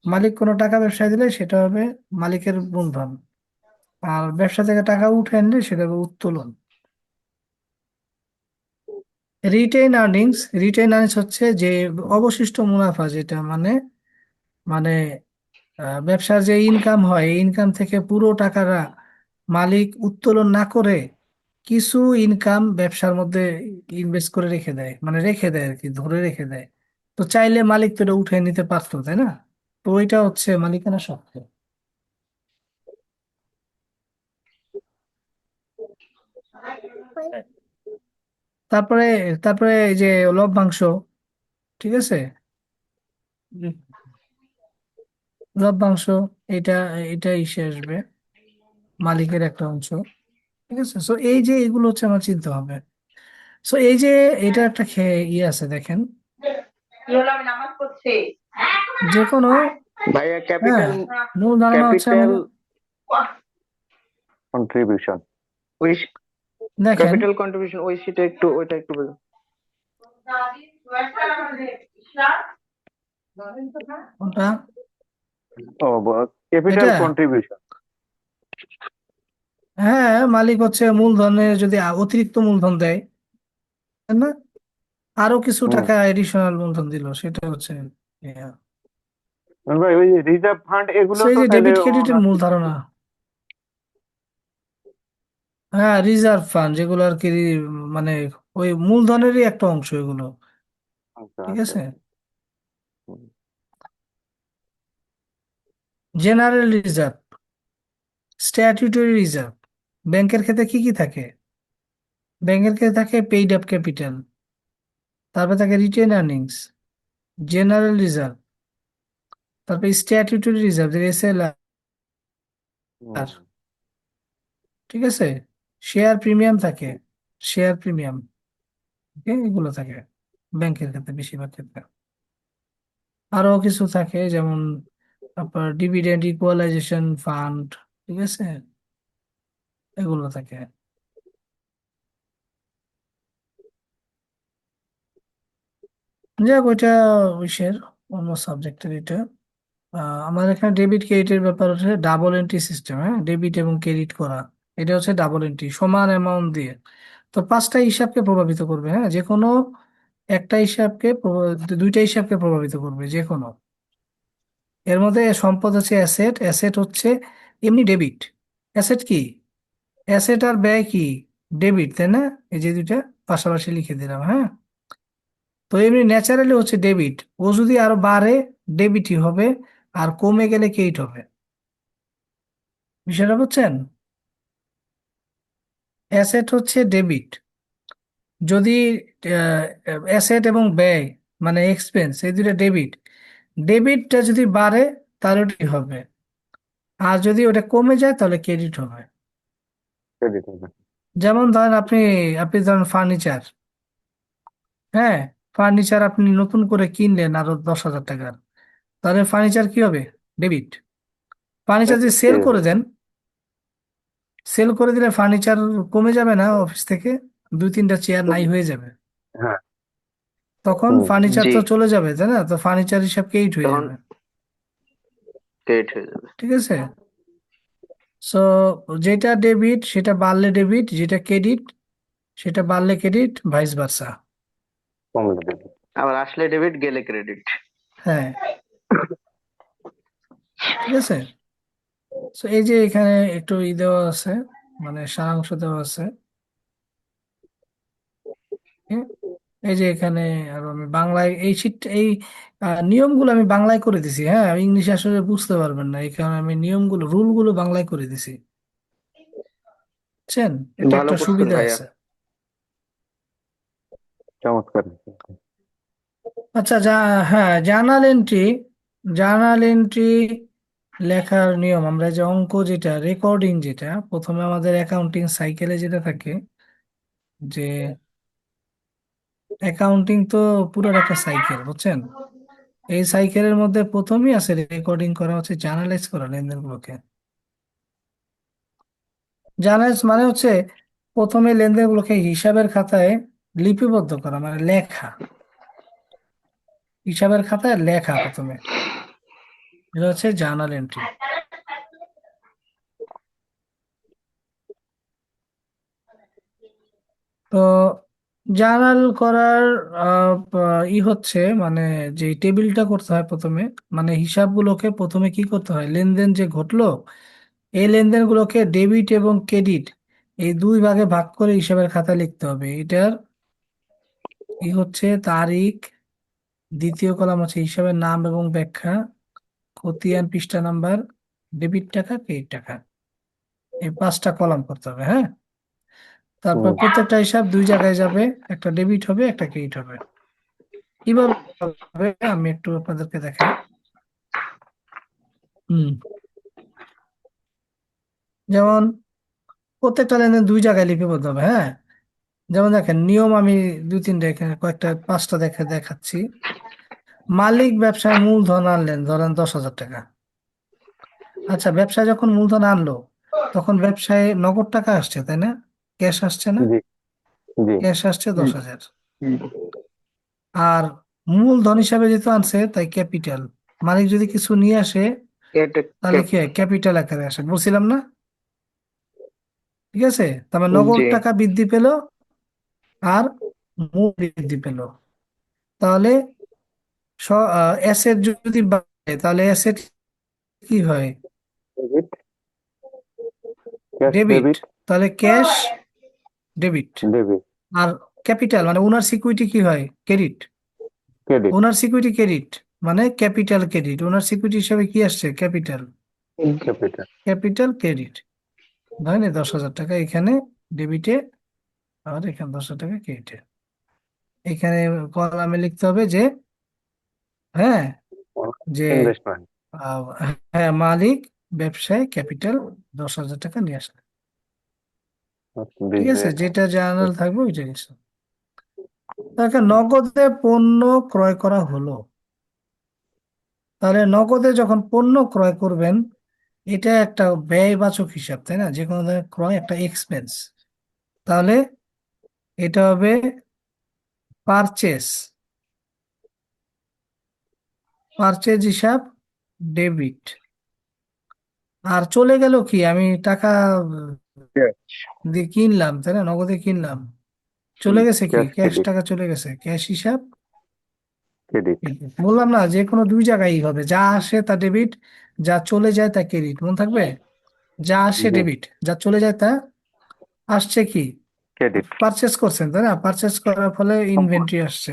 মালিক কোনো টাকা ব্যবসায় দিলে সেটা হবে মালিকের মূলধন, আর ব্যবসা থেকে টাকা উঠে আনলে সেটা হবে উত্তোলন। রিটেইন আর্নিংস হচ্ছে যে অবশিষ্ট মুনাফা, যেটা মানে মানে ব্যবসার যে ইনকাম হয়, এই ইনকাম থেকে পুরো টাকাটা মালিক উত্তোলন না করে কিছু ইনকাম ব্যবসার মধ্যে ইনভেস্ট করে রেখে দেয়, মানে রেখে দেয় আর কি, ধরে রেখে দেয়। তো চাইলে মালিক তো এটা উঠে নিতে পারতো, তাই না? তো ওইটা হচ্ছে মালিকানা সত্ত্ব। তারপরে তারপরে এই যে লভ্যাংশ, ঠিক আছে, লভ্যাংশ, এটা এটা ইসে আসবে, মালিকের একটা অংশ। ঠিক আছে। সো এই যে এগুলো হচ্ছে আমার চিন্তা হবে। সো এই যে এটা একটা ইয়ে আছে দেখেন, যে কোনো, ভাইয়া হ্যাঁ, ক্যাপিটাল, মূল ধারণা হচ্ছে ক্যাপিটাল আমাদের, কন্ট্রিবিউশন। ওই দেখেন ক্যাপিটাল কন্ট্রিবিউশন ওই শিটে একটু ওইটা একটু বলুন। কোনটা? ও, ক্যাপিটাল এটা, কন্ট্রিবিউশন। হ্যাঁ, মালিক হচ্ছে মূলধনে যদি অতিরিক্ত মূলধন দেয়, তাই না, আরো কিছু হুম। টাকা এডিশনাল মূলধন দিল, সেটা হচ্ছে ইয়ে। ভাই ওই রিজার্ভ ফান্ড এগুলো So, এই তো যে তাহলে ডেবিট ক্রেডিটের ওনার মূল থেকে ধারণা, হ্যাঁ, রিজার্ভ ফান্ড যেগুলো আর কি, মানে ওই মূলধনেরই একটা অংশ এগুলো। আচ্ছা, ঠিক আচ্ছা, আছে। আচ্ছা। হুম। General reserve, statutory reserve. ব্যাংকের ক্ষেত্রে কি কি থাকে? ব্যাংকের ক্ষেত্রে থাকে পেইড আপ ক্যাপিটাল, তারপর থাকে রিটেন আর্নিংস, জেনারেল রিজার্ভ, তারপর স্ট্যাটিউটরি রিজার্ভ, যেটা এসএলআর। হুম। ঠিক আছে। শেয়ার প্রিমিয়াম থাকে, শেয়ার প্রিমিয়াম, এগুলো থাকে ব্যাংকের ক্ষেত্রে বেশিরভাগ ক্ষেত্রে। আরো কিছু থাকে, যেমন আপনার ডিভিডেন্ড ইকুয়ালাইজেশন ফান্ড, ঠিক আছে, এগুলো থাকে। যাক ওইটা ওইসের অন্য সাবজেক্টের এটা। আমার এখানে ডেবিট ক্রেডিটের ব্যাপার হচ্ছে ডাবল এন্ট্রি সিস্টেম, হ্যাঁ, ডেবিট এবং ক্রেডিট করা। এটা হচ্ছে ডাবল এন্ট্রি, সমান অ্যামাউন্ট দিয়ে। তো পাঁচটা হিসাবকে প্রভাবিত করবে, হ্যাঁ, যে কোনো একটা হিসাবকে দুইটা হিসাবকে প্রভাবিত করবে যে কোনো। এর মধ্যে সম্পদ হচ্ছে অ্যাসেট, অ্যাসেট হচ্ছে এমনি ডেবিট। অ্যাসেট কি? অ্যাসেট আর ব্যয় কি? ডেবিট, তাই না? এই যে দুইটা পাশাপাশি লিখে দিলাম, হ্যাঁ। তো এমনি ন্যাচারালি হচ্ছে ডেবিট, ও যদি আরো বাড়ে ডেবিটই হবে, আর কমে গেলে ক্রেডিট হবে। বিষয়টা বুঝছেন? অ্যাসেট হচ্ছে ডেবিট, যদি অ্যাসেট এবং ব্যয় মানে এক্সপেন্স এই দুইটা ডেবিট, ডেবিটটা যদি বাড়ে তাহলে ওটা কি হবে, আর যদি ওটা কমে যায় তাহলে ক্রেডিট হবে। ক্রেডিট হবে। যেমন ধরেন আপনি আপনি ধরেন ফার্নিচার, হ্যাঁ, ফার্নিচার আপনি নতুন করে কিনলেন আরো 10,000 টাকার, তাহলে ফার্নিচার কি হবে? ডেবিট। ফার্নিচার যদি সেল করে দেন, সেল করে দিলে ফার্নিচার কমে যাবে না অফিস থেকে, দুই তিনটা চেয়ার নাই হয়ে যাবে, হ্যাঁ। তখন হুম। ফার্নিচার জি, তো চলে যাবে, তাই না? তো ফার্নিচার হিসাব ক্রেডিট হয়ে তখন যাবে। ক্রেডিট হয়ে যাবে। ঠিক আছে। সো যেটা ডেবিট সেটা বাড়লে ডেবিট, যেটা ক্রেডিট সেটা বাড়লে ক্রেডিট, ভাইস ভার্সা। কমলে দেবে। আবার আসলে ডেবিট, গেলে ক্রেডিট। হ্যাঁ, ঠিক আছে। সো এই যে এখানে একটু দেওয়া আছে, মানে সারাংশ দেওয়া আছে। হ্যাঁ? এই যে এখানে আরো আমি বাংলায় এই শীট এই নিয়মগুলো আমি বাংলায় করে দিছি, হ্যাঁ, ইংলিশে আসলে বুঝতে পারবেন না, এই কারণে আমি নিয়মগুলো রুলগুলো বাংলায় করে দিছি, বুঝছেন? এটা ভালো একটা করছেন সুবিধা ভাইয়া। আছে। চমৎকার। আচ্ছা, হ্যাঁ, জার্নাল এন্ট্রি, জার্নাল এন্ট্রি লেখার নিয়ম, আমরা যে অঙ্ক যেটা রেকর্ডিং, যেটা প্রথমে আমাদের অ্যাকাউন্টিং সাইকেলে যেটা থাকে, যে অ্যাকাউন্টিং তো পুরো একটা সাইকেল, বুঝছেন? এই সাইকেলের মধ্যে প্রথমেই আছে রেকর্ডিং করা, হচ্ছে জার্নালাইজ করা লেনদেনগুলোকে। জার্নালাইজ মানে হচ্ছে প্রথমে লেনদেনগুলোকে হিসাবের খাতায় লিপিবদ্ধ করা, মানে লেখা, হিসাবের খাতায় লেখা প্রথমে, এটা হচ্ছে জার্নাল এন্ট্রি। তো জার্নাল করার হচ্ছে মানে যে টেবিলটা করতে হয় প্রথমে, মানে হিসাবগুলোকে প্রথমে কি করতে হয়, লেনদেন যে ঘটলো এই লেনদেনগুলোকে ডেবিট এবং ক্রেডিট এই দুই ভাগে ভাগ করে হিসাবের খাতায় লিখতে হবে। এটার হচ্ছে তারিখ, দ্বিতীয় কলাম হচ্ছে হিসাবের নাম এবং ব্যাখ্যা, খতিয়ান পৃষ্ঠা নাম্বার, ডেবিট টাকা ক্রেডিট টাকা, এই পাঁচটা কলাম করতে হবে, হ্যাঁ। তারপর হুম। প্রত্যেকটা হিসাব দুই জায়গায় যাবে, একটা ডেবিট হবে একটা ক্রেডিট হবে। কিভাবে হবে আমি একটু আপনাদেরকে দেখাই। হুম, যেমন প্রত্যেকটা লেনদেন দুই জায়গায় লিপিবদ্ধ হবে, হ্যাঁ। যেমন দেখেন নিয়ম, আমি দুই তিনটা এখানে কয়েকটা পাঁচটা দেখাচ্ছি। মালিক ব্যবসায় মূলধন আনলেন ধরেন 10,000 টাকা। আচ্ছা, ব্যবসায় যখন মূলধন আনলো তখন ব্যবসায় নগদ টাকা আসছে, তাই না? ক্যাশ আসছে না? জি। জি। ক্যাশ আসছে 10,000। আর মূলধন হিসাবে যেহেতু আনছে তাই ক্যাপিটাল, মালিক যদি কিছু নিয়ে আসে এটা তাহলে কি হয়, ক্যাপিটাল আকারে আসে, বলছিলাম না? ঠিক আছে, তার মানে নগদ জি, টাকা বৃদ্ধি পেল আর মূল বৃদ্ধি পেল। তাহলে অ্যাসেট যদি বাড়ে তাহলে অ্যাসেট কি হয়? Debit, cash debit. ডেবিট, তাহলে ক্যাশ ডেবিট। ডেবিট, আর ক্যাপিটাল মানে ওনার সিকিউরিটি কি হয়? Credit. Credit, owner security credit মানে ক্যাপিটাল ক্রেডিট, ওনার সিকিউরিটি হিসাবে কি আসছে? ক্যাপিটাল। ক্যাপিটাল। Capital credit. ধরেন এই 10,000 টাকা এখানে ডেবিটে, আর এখানে 10,000 টাকা ক্রেডিটে। এখানে কলামে লিখতে হবে যে, হ্যাঁ, যে ইনভেস্টমেন্ট। আহ, হ্যাঁ, মালিক ব্যবসায় ক্যাপিটাল 10,000 টাকা নিয়ে আসে। ঠিক আছে, বিজনেস। যেটা জার্নাল থাকবে ওইটা কিছু। তাকে নগদে পণ্য ক্রয় করা হলো, তাহলে নগদে যখন পণ্য ক্রয় করবেন এটা একটা ব্যয়বাচক হিসাব, তাই না? যে কোনো ধরনের ক্রয় একটা এক্সপেন্স। তাহলে এটা হবে পারচেস, পারচেজ হিসাব ডেবিট। আর চলে গেল কি, আমি টাকা দিয়ে কিনলাম, তাই না? নগদে কিনলাম, চলে গেছে কি, ক্যাশ ক্যাশ ক্রেডিট, টাকা চলে গেছে, ক্যাশ হিসাব ক্রেডিট। credit। বললাম না, যে কোনো দুই জায়গায় হবে, যা আসে তা ডেবিট, যা চলে যায় তা ক্রেডিট। মনে থাকবে, যা আসে জি, ডেবিট, যা চলে যায় তা আসছে কি, ক্রেডিট। পারচেস করছেন, তাই না? পারচেস করার ফলে ইনভেন্টরি আসছে,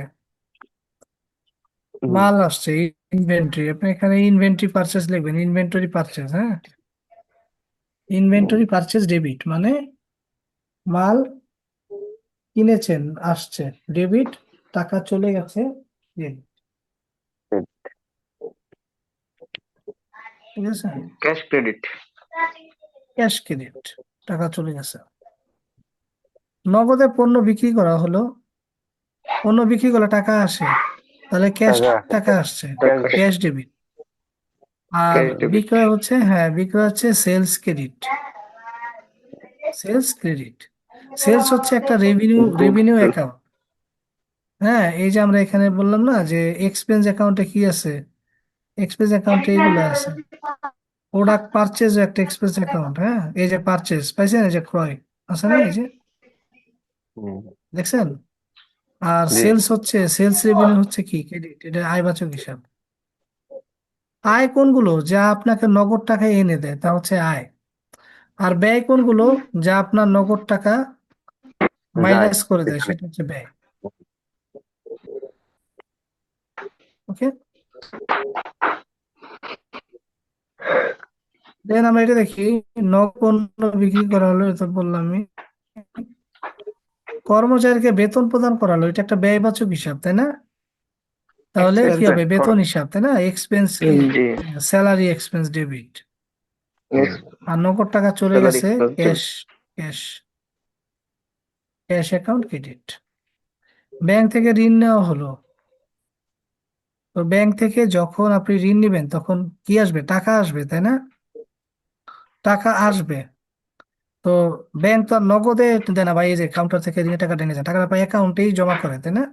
হুম, মাল আসছে, ইনভেন্টরি। আপনি এখানে ইনভেন্টরি পারচেস লিখবেন, ইনভেন্টরি পারচেস, হ্যাঁ। হুম, ইনভেন্টরি পারচেস ডেবিট মানে মাল কিনেছেন, আসছে ডেবিট, টাকা চলে গেছে credit। credit। ঠিক আছে, ক্যাশ ক্রেডিট। ক্যাশ ক্রেডিট, টাকা চলে গেছে। নগদে পণ্য বিক্রি করা হলো, পণ্য বিক্রি করলে টাকা আসে, তাহলে ক্যাশ টাকা আছে, টাকা আসছে, ক্যাশ টাকা, ক্যাশ ডেবিট। আর ক্যাশ ডেবিট। বিক্রয় হচ্ছে, হ্যাঁ, বিক্রয় হচ্ছে sales credit, sales credit. Sales হচ্ছে একটা revenue, goods revenue sale. Account. হ্যাঁ, এই যে আমরা এখানে বললাম না যে এক্সপেন্স অ্যাকাউন্টে কি আছে, এক্সপেন্স অ্যাকাউন্টে এইগুলো আছে। প্রোডাক্ট পারচেজ একটা এক্সপেন্স অ্যাকাউন্ট, হ্যাঁ। এই যে পারচেজ পাইছেন, এই যে ক্রয় আছে না, এই যে হুম, দেখছেন। আর জি, সেলস হচ্ছে, সেলস রেভিনিউ হচ্ছে কি, ক্রেডিট, এটা আয়বাচক হিসাব। আয় কোনগুলো, যা আপনাকে নগদ টাকা এনে দেয়, তা হচ্ছে আয়। আর ব্যয় কোনগুলো, যা আপনার নগদ টাকা যায় মাইনাস করে দেয়, এখানে। সেটা হচ্ছে ব্যয়। ওকে, দেন আমরা এটা দেখি, নগদ পণ্য বিক্রি করা হলো, এটা বললাম আমি। কর্মচারীকে বেতন প্রদান করা হলো, এটা একটা ব্যয়বাচক হিসাব, তাই না? তাহলে কি এক্সপেন্স হবে, বেতন হিসাব, তাই না? এক্সপেন্স কি, জি। Salary expense debit. হুম, আর নগদ টাকা চলে স্যালারি গেছে, expense cash, debit. Cash, cash account credit. Bank থেকে ঋণ নেওয়া হলো, তো ব্যাংক থেকে যখন আপনি ঋণ নেবেন তখন কি আসবে, টাকা আসবে, তাই না? টাকা আসবে। তো ব্যাংক তো আর নগদে দেয় না ভাই, এই যে কাউন্টার থেকে ঋণের টাকা টেনে যায়, টাকাটা অ্যাকাউন্টেই জমা করে, তাই না?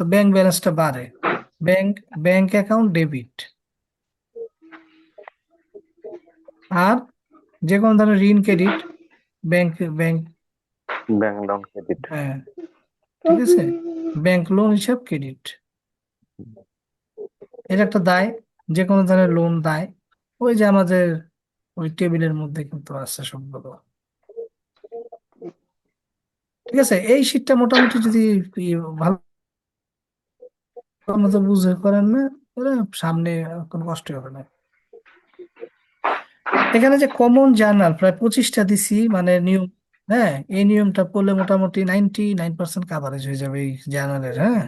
তো ব্যাংক ব্যালেন্সটা বাড়ে, ব্যাংক, ব্যাংক অ্যাকাউন্ট ডেবিট। আর যে কোনো ধরনের ঋণ credit, bank, bank, bank loan credit. হ্যাঁ, ঠিক আছে, ব্যাংক লোন হিসাব ক্রেডিট। এটা একটা দায়, যে কোনো ধরনের লোন দায়। ওই যে আমাদের ওই টেবিলের মধ্যে কিন্তু আছে সবগুলো। ঠিক আছে, এই শীটটা মোটামুটি যদি ই ভালো মতো বুঝে করেন না, তাহলে সামনে কোনো কষ্ট হবে না। এখানে যে কমন জার্নাল প্রায় 25টা দিছি, মানে নিয়ম, হ্যাঁ। এই নিয়মটা পড়লে মোটামুটি 99% কাভারেজ হয়ে যাবে এই জার্নালের, হ্যাঁ।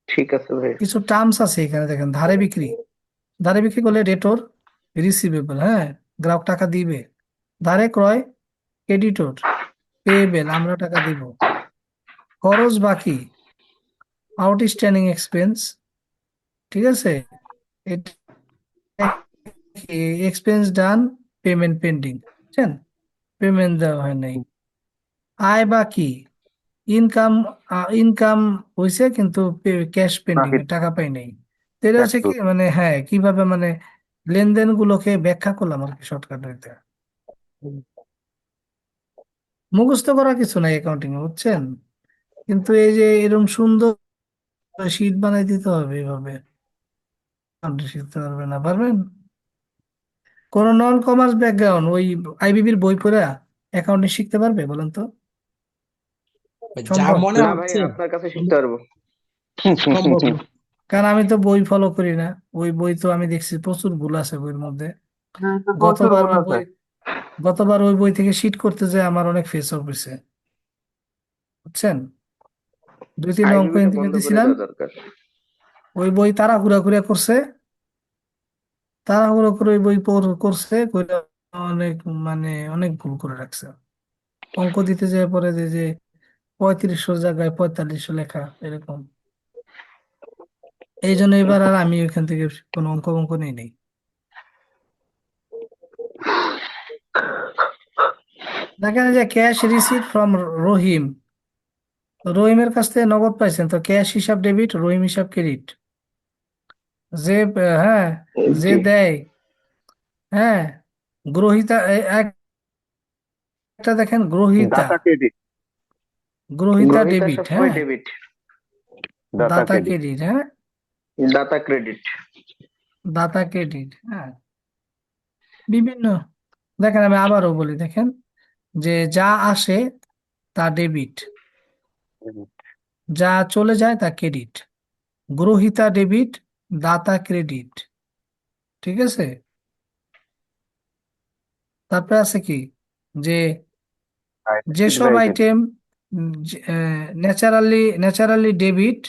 ঠিক আছে ভাই। কিছু টার্মস আছে এখানে, দেখেন, ধারে বিক্রি, ধারে বিক্রি করলে ডেটর, রিসিভেবল, হ্যাঁ, গ্রাহক টাকা দিবে। ধারে ক্রয়, ক্রেডিটর, পেয়েবেল, আমরা টাকা দিব। খরচ বাকি, আউটস্ট্যান্ডিং এক্সপেন্স, ঠিক আছে, এটা এক্সপেন্স ডান, পেমেন্ট পেন্ডিং, বুঝছেন, পেমেন্ট দেওয়া হয় নাই। আয় বাকি, ইনকাম, ইনকাম হয়েছে কিন্তু ক্যাশ পেন্ডিং, বাকি টাকা পাই নাই। তো এটা ক্যাশ হচ্ছে কি, ফ্লো। মানে হ্যাঁ, কিভাবে মানে লেনদেন গুলোকে ব্যাখ্যা করলাম আর কি, শর্টকাট হইতে। মুখস্থ করা কিছু নাই অ্যাকাউন্টিং এ, বুঝছেন। কিন্তু এই যে এরকম সুন্দর শীট বানাই দিতে হবে এভাবে, আপনি শিখতে পারবেন না, পারবেন? কোন নন কমার্স ব্যাকগ্রাউন্ড ওই আইবিবির বই পড়ে অ্যাকাউন্টিং শিখতে পারবে, বলেন তো? যা সম্ভব? মনে না ভাই, হচ্ছে আপনার কাছে শিখতে পারবো। সম্ভব না। কারণ আমি তো বই ফলো করি না, ওই বই তো আমি দেখছি প্রচুর ভুল আছে বইয়ের মধ্যে। হ্যাঁ, তো প্রচুর গতবার ভুল ওই আছে। বই, গতবার ওই বই থেকে শিট করতে যায় আমার অনেক ফেস অফ হয়েছে, বুঝছেন। 2-3 অঙ্ক আইবিবিটা এদিকে বন্ধ করে দিছিলাম, দেওয়া দরকার। ওই বই তাড়াহুড়া করে করছে, তাড়াহুড়ো করে ওই বই করছে, কইরা অনেক, মানে অনেক ভুল করে রাখছে। অঙ্ক দিতে যায় পরে যে 3500 জায়গায় 4500 লেখা, এরকম। এই জন্য এবার আর আমি ওইখান থেকে কোনো অঙ্ক অঙ্ক নেই নেই। দেখেন এই যে ক্যাশ রিসিট ফ্রম রহিম, রহিমের কাছ থেকে নগদ পাইছেন, তো ক্যাশ হিসাব ডেবিট, রহিম হিসাব ক্রেডিট। যে হ্যাঁ, যে জি। দেয়, হ্যাঁ, গ্রহিতা একটা দেখেন গ্রহিতা, দাতা ক্রেডিট, গ্রহিতা গ্রহীতা ডেবিট, সবসময় হ্যাঁ, ডেবিট, দাতা দাতা ক্রেডিট। ক্রেডিট, হ্যাঁ, দাতা ক্রেডিট। দাতা ক্রেডিট, হ্যাঁ, বিভিন্ন। দেখেন আমি আবারও বলি, দেখেন যে যা আসে তা ডেবিট, যা চলে যায় তা ক্রেডিট। গ্রহিতা ডেবিট, দাতা ক্রেডিট, ঠিক আছে। তারপরে আছে কি, যে আইডেন্টিটি যেসব item. Item naturally naturally debit,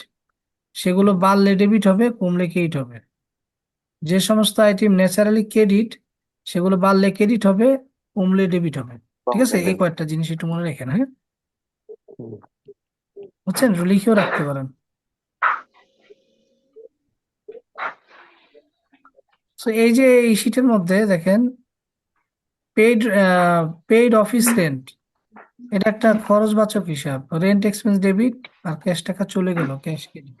সেগুলো বাড়লে ডেবিট হবে, কমলে ক্রেডিট হবে। যে সমস্ত আইটেম ন্যাচারালি ক্রেডিট, সেগুলো বাড়লে ক্রেডিট হবে, কমলে ডেবিট হবে। ঠিক আছে, এই কয়েকটা জিনিস একটু মনে রাখেন, হ্যাঁ, বুঝছেন, লিখেও রাখতে পারেন। তো এই যে এই শীটের মধ্যে দেখেন পেইড পেইড অফিস রেন্ট, এটা একটা খরচবাচক হিসাব, রেন্ট এক্সপেন্স ডেবিট, আর ক্যাশ টাকা চলে গেল, cash credit.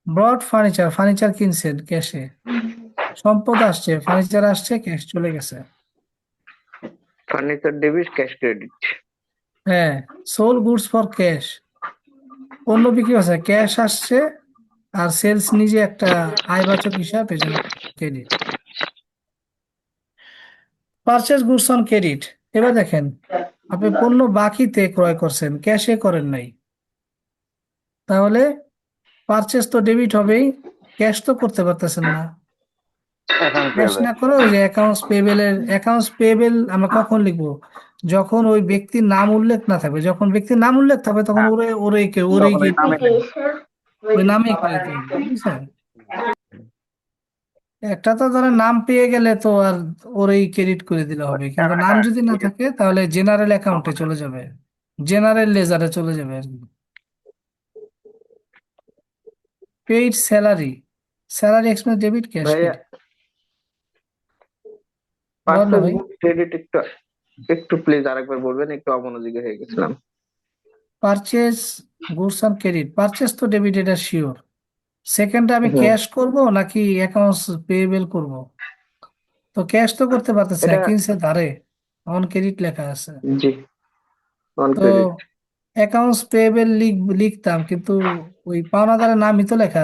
Broad furniture, furniture কিনছেন ক্যাশে, সম্পদ আসছে, ফার্নিচার আসছে, ক্যাশ চলে গেছে। Furniture debit, cash credit. হ্যাঁ, সোল গুডস ফর ক্যাশ, পণ্য বিক্রি হচ্ছে, ক্যাশ আসছে, আর সেলস নিজে একটা আয়বাচক হিসাব, এজন্য credit. Purchase goods on credit, এবার দেখেন আপনি পণ্য বাকিতে ক্রয় করছেন, ক্যাশে করেন নাই, তাহলে পারচেজ তো ডেবিট হবেই, ক্যাশ তো করতে পারতেছেন না। Account cash payable. না করে ওই যে অ্যাকাউন্টস পেয়েবেল আমরা কখন লিখবো, যখন ওই ব্যক্তির নাম উল্লেখ না থাকবে, যখন ব্যক্তির নাম উল্লেখ থাকবে তখন হ্যাঁ, ওরে ওরে ওরেই তখন কি ওই নামে লিখবে। ওই নামেই ক্রেডিট হবে, বুঝছেন। একটা তো ধরেন নাম পেয়ে গেলে তো আর ওরেই ক্রেডিট করে দিলে হবে, কিন্তু নাম হ্যাঁ, যদি না ঠিক আছে। থাকে তাহলে জেনারেল অ্যাকাউন্টে তখন চলে যাবে, জেনারেল লেজারে চলে যাবে আর কি। Paid salary, salary expense debit, cash ভাইয়া, ক্রেডিট। বল না পার্সেস ভাই। বুক ক্রেডিট একটু একটু প্লিজ আরেকবার বলবেন, একটু অমনোযোগী হয়ে গেছিলাম। Purchase goods on credit, purchase তো ডেবিট, এটা শিওর। সেকেন্ডে আমি হুম। ক্যাশ করব নাকি অ্যাকাউন্টস পেয়েবেল করব, তো ক্যাশ তো করতে পারতেছি না, এটা, কিনছে ধারে, অন ক্রেডিট লেখা আছে। জি, অন তো ক্রেডিট। অ্যাকাউন্টস পেয়েবেল লিখতাম, কিন্তু ওই পাওনাদারের নামই তো লেখা,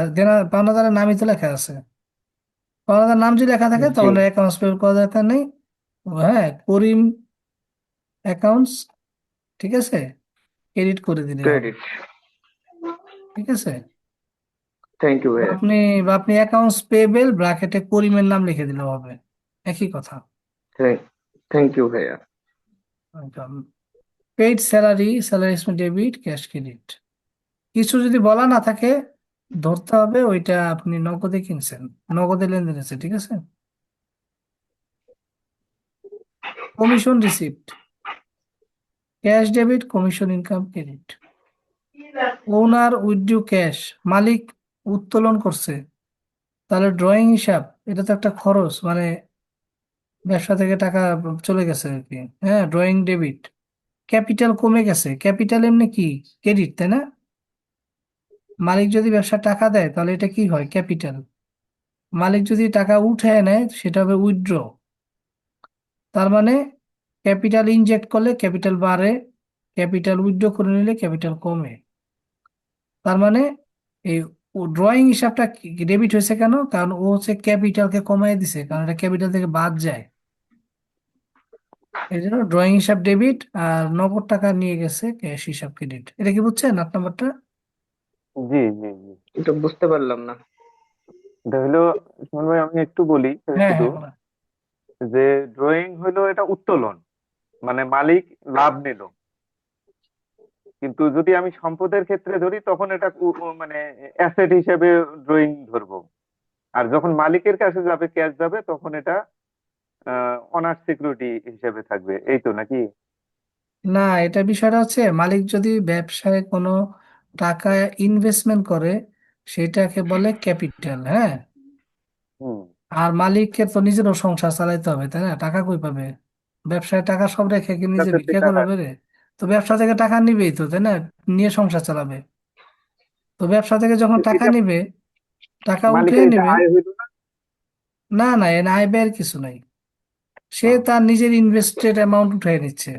পাওনাদারের নামই তো লেখা আছে। পাওনাদার নাম যদি লেখা থাকে জি, তখন অ্যাকাউন্টস পেয়েবল করার দরকার নেই। হ্যাঁ, করিম অ্যাকাউন্টস, ঠিক আছে, ক্রেডিট করে দিলে হবে, ক্রেডিট। ঠিক আছে। থ্যাংক ইউ বা ভাইয়া। আপনি বা আপনি অ্যাকাউন্টস পেয়েবেল ব্র্যাকেটে করিমের নাম লিখে দিলে হবে, একই কথা। থ্যাংক ইউ ভাইয়া। Paid salary, salary debit, cash credit. কিছু যদি বলা না থাকে, ধরতে হবে ওইটা আপনি নগদে কিনছেন, নগদে লেনদেন আছে, ঠিক আছে। Commission receipt, cash debit, commission income credit. Owner withdraw cash, মালিক উত্তোলন করছে, তাহলে ড্রয়িং হিসাব, এটা তো একটা খরচ, মানে ব্যবসা থেকে টাকা চলে গেছে আর কি, হ্যাঁ, ড্রয়িং ডেবিট। ক্যাপিটাল কমে গেছে, ক্যাপিটাল এমনি কি ক্রেডিট, তাই না। মালিক যদি ব্যবসা টাকা দেয় তাহলে এটা কি হয়, ক্যাপিটাল। মালিক যদি টাকা উঠে নেয় সেটা হবে উইথড্র। তার মানে ক্যাপিটাল ইনজেক্ট করলে ক্যাপিটাল বাড়ে, ক্যাপিটাল উইথড্র করে নিলে ক্যাপিটাল কমে। তার মানে এই ড্রয়িং হিসাবটা ডেবিট হয়েছে কেন, কারণ ও হচ্ছে ক্যাপিটালকে কমায় দিছে, কারণ এটা ক্যাপিটাল থেকে বাদ যায়, এই জন্য ড্রয়িং হিসাব ডেবিট। আর নগদ টাকা নিয়ে গেছে ক্যাশ হিসাব ক্রেডিট। এটা কি বুঝছেন 8 নম্বরটা? জি, জি, জি। এটা বুঝতে পারলাম না। এটা হলো, সুমন ভাই আমি একটু বলি হ্যাঁ শুধু, হ্যাঁ, বলেন। যে ড্রয়িং হলো এটা উত্তোলন, মানে মালিক লাভ নিল। কিন্তু যদি আমি সম্পদের ক্ষেত্রে ধরি তখন এটা মানে অ্যাসেট হিসেবে ড্রয়িং ধরবো। আর যখন মালিকের কাছে যাবে, ক্যাশ যাবে, তখন এটা অনার সিকিউরিটি হিসেবে থাকবে, এই তো নাকি? না, এটা বিষয়টা হচ্ছে মালিক যদি ব্যবসায় কোনো টাকা ইনভেস্টমেন্ট করে, সেটাকে বলে ক্যাপিটাল, হ্যাঁ। হুম। আর মালিককে তো নিজেরও সংসার চালাইতে হবে, তাই না, টাকা কই পাবে। ব্যবসায় টাকা সব রেখে কি নিজে কাছে ভিক্ষা টাকা করবে রে? তো ব্যবসা থেকে টাকা নিবেই তো, তাই না? নিয়ে সংসার চালাবে। তো ব্যবসা থেকে যখন টাকা এটা নিবে, টাকা উঠিয়ে মালিকের এটা নিবে। আয় হইল না। না না, এর আয় ব্যয়ের কিছু নাই। সে হ্যাঁ, তার নিজের ইনভেস্টেড অ্যামাউন্ট উঠিয়ে নিচ্ছে।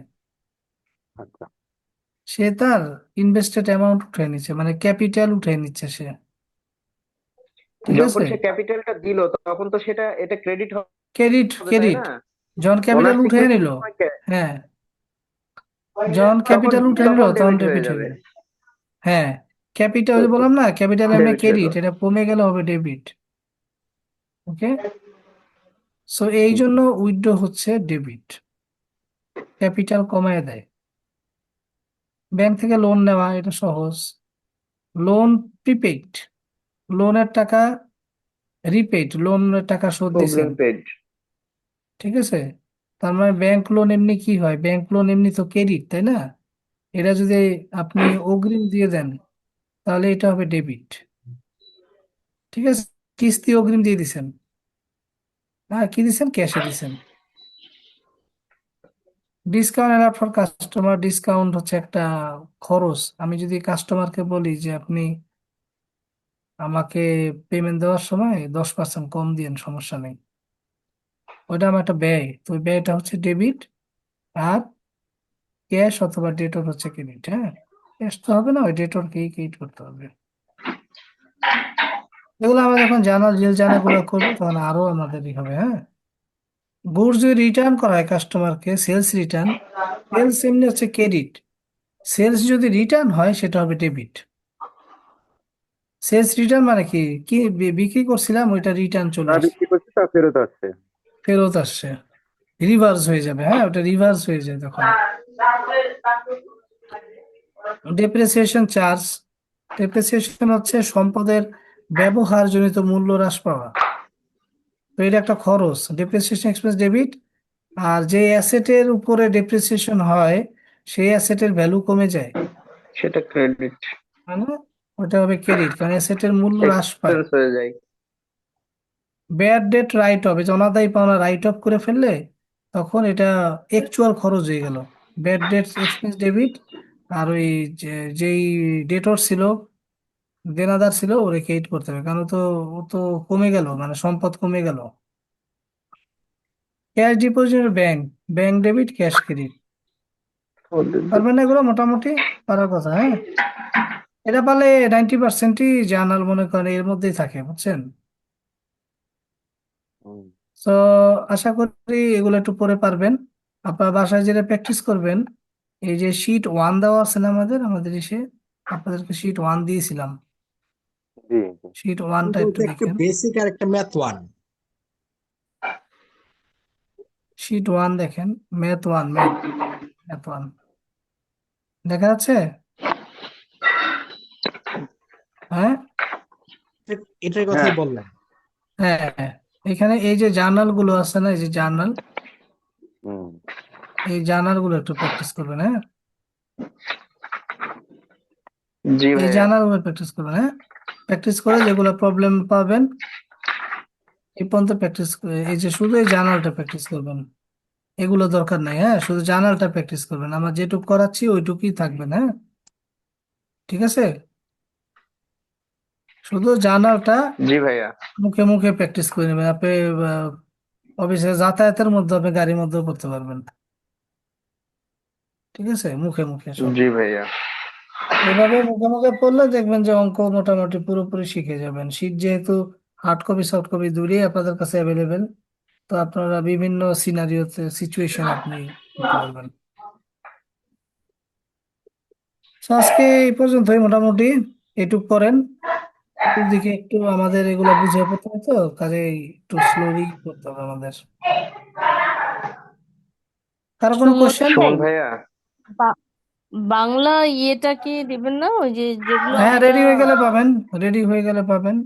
আচ্ছা। সে তার ইনভেস্টেড অ্যামাউন্ট উঠিয়ে নিচ্ছে, মানে ক্যাপিটাল উঠিয়ে নিচ্ছে সে। ঠিক যখন আছে। সে ক্যাপিটালটা দিল তখন তো এটা ক্রেডিট ক্রেডিট হবে, তাই ক্রেডিট। না? যখন ওনার ক্যাপিটাল উঠিয়ে সিকিউরিটির নিল, সময় হ্যাঁ, যখন তখন ক্যাপিটাল উঠিয়ে নিল তখন তখন ডেবিট হয়ে ডেবিট যাবে। হইবে। হ্যাঁ, ক্যাপিটাল বললাম না, ক্যাপিটাল এমনি ডেবিট গেল। ক্রেডিট, এটা কমে গেলে হবে ডেবিট। ওকে। সো এই জন্য উইথড্র হচ্ছে ডেবিট, ক্যাপিটাল কমায় দেয়। ব্যাংক থেকে লোন নেওয়া এটা সহজ। লোন প্রিপেইড, লোনের টাকা রিপেইড, লোনের টাকা শোধ দিছেন। অগ্রিম পেড। ঠিক আছে। তার মানে ব্যাংক লোন এমনি কি হয়, ব্যাংক লোন এমনি তো ক্রেডিট, তাই না? এটা যদি আপনি অগ্রিম দিয়ে দেন, তাহলে এটা হবে ডেবিট। ঠিক আছে। কিস্তি অগ্রিম দিয়ে দিছেন, হ্যাঁ, কি দিছেন, ক্যাশে দিছেন। Discount alert for customer, discount হচ্ছে একটা খরচ। আমি যদি কাস্টমারকে বলি যে আপনি আমাকে পেমেন্ট দেওয়ার সময় 10% কম দিন, সমস্যা নেই, ওইটা আমার একটা ব্যয়, তো ওই ব্যয়টা হচ্ছে ডেবিট। আর ক্যাশ অথবা ডেটর হচ্ছে ক্রেডিট। হ্যাঁ, ক্যাশ তো হবে না, ওই ডেটরকেই ক্রেডিট করতে হবে। এগুলো আমরা যখন জানা রিয়েল জানাগুলো করবো তখন আরো আমাদের ই হবে। হ্যাঁ, গুডস যদি রিটার্ন করা হয় কাস্টমারকে, সেলস রিটার্ন, সেলস এমনি হচ্ছে ক্রেডিট, সেলস যদি রিটার্ন হয় সেটা হবে ডেবিট। সেলস রিটার্ন মানে কি, কি বিক্রি করছিলাম ওইটা রিটার্ন চলে যা আসছে, বিক্রি করছে তা ফেরত আসছে। ফেরত আসছে, রিভার্স হয়ে যাবে। হ্যাঁ, ওটা রিভার্স হয়ে যায় তখন। ডেপ্রিসিয়েশন চার্জ, ডেপ্রিসিয়েশন হচ্ছে সম্পদের ব্যবহারজনিত মূল্য হ্রাস পাওয়া। তো এটা একটা খরচ, ডেপ্রিসিয়েশন এক্সপেন্স ডেবিট। আর যে অ্যাসেটের উপরে ডেপ্রিসিয়েশন হয়, সেই অ্যাসেটের ভ্যালু কমে যায়, সেটা ক্রেডিট মানে ওটা হবে ক্রেডিট, কারণ অ্যাসেটের মূল্য হ্রাস পায়। এক্সপেন্স হয়ে যায়। ব্যাড ডেট রাইট অফ, যে অনাদায়ী পাওনা রাইট অফ করে ফেললে তখন এটা অ্যাকচুয়াল খরচ হয়ে গেল। Bad debt expense debit. আর ওই যেই ডেটর ছিল, দেনাদার ছিল, ওরে ক্রেডিট করতে হবে, কারণ ও তো কমে গেল, মানে সম্পদ কমে গেল। Cash deposit bank, bank debit, cash credit. পারবেন না এগুলো মোটামুটি? পারার কথা, হ্যাঁ। এটা পারলে 90%ই জার্নাল মনে করেন এর মধ্যেই থাকে, বুঝছেন। হুম। তো আশা করি এগুলো একটু পরে পারবেন। আপনার বাসায় যেটা প্র্যাকটিস করবেন, এই যে শীট 1 দেওয়া আছে না আমাদের আমাদের এসে, আপনাদেরকে শীট 1 দিয়েছিলাম, জি জি। শীট 1টা একটু বলতে একটা দেখেন। বেসিক আর একটা ম্যাথ ওয়ান। শীট 1 দেখেন, ম্যাথ 1, ম্যাথ 1 দেখা যাচ্ছে? হ্যাঁ, এটার হ্যাঁ। কথাই বললাম। হ্যাঁ, এখানে এই যে জার্নাল গুলো আছে না, এই যে জার্নাল, হুম। এই জার্নাল গুলো একটু প্র্যাকটিস করবেন। হ্যাঁ, জি এই ভাইয়া। জার্নাল গুলো প্র্যাকটিস করবেন। হ্যাঁ, প্র্যাকটিস করে যেগুলো প্রবলেম পাবেন এই পর্যন্ত প্র্যাকটিস, এই যে শুধু এই জার্নালটা প্র্যাকটিস করবেন, এগুলো দরকার নাই। হ্যাঁ, শুধু জার্নালটা প্র্যাকটিস করবেন, আমার যেটুকু করাচ্ছি ওইটুকুই থাকবেন। হ্যাঁ, ঠিক আছে। শুধু জার্নালটা জি ভাইয়া। মুখে মুখে প্র্যাকটিস করে নেবেন আপনি। অফিসে যাতায়াতের মধ্যে আপনি গাড়ির মধ্যেও করতে পারবেন। ঠিক আছে, মুখে মুখে সব। জি ভাইয়া। এভাবে মুখে মুখে পড়লে দেখবেন যে অঙ্ক মোটামুটি পুরোপুরি শিখে যাবেন। শীট যেহেতু হার্ড কপি সফট কপি দুটোই আপনাদের কাছে অ্যাভেলেবেল, তো আপনারা বিভিন্ন সিনারিওতে সিচুয়েশন আপনি করতে পারবেন। তো আজকে এই পর্যন্তই মোটামুটি, এটুক করেন। শুরুর দিকে একটু আমাদের এগুলা বুঝে পড়তে হবে, তো কাজে একটু স্লোলি করতে হবে আমাদের। কারো কোনো সুমন কোশ্চেন? সুমন ভাই, ভাইয়া। বা- বাংলা ইয়েটা কি দিবেন না, ওই যে যেগুলো হ্যাঁ, আমরা। রেডি হয়ে গেলে পাবেন, রেডি হয়ে গেলে পাবেন।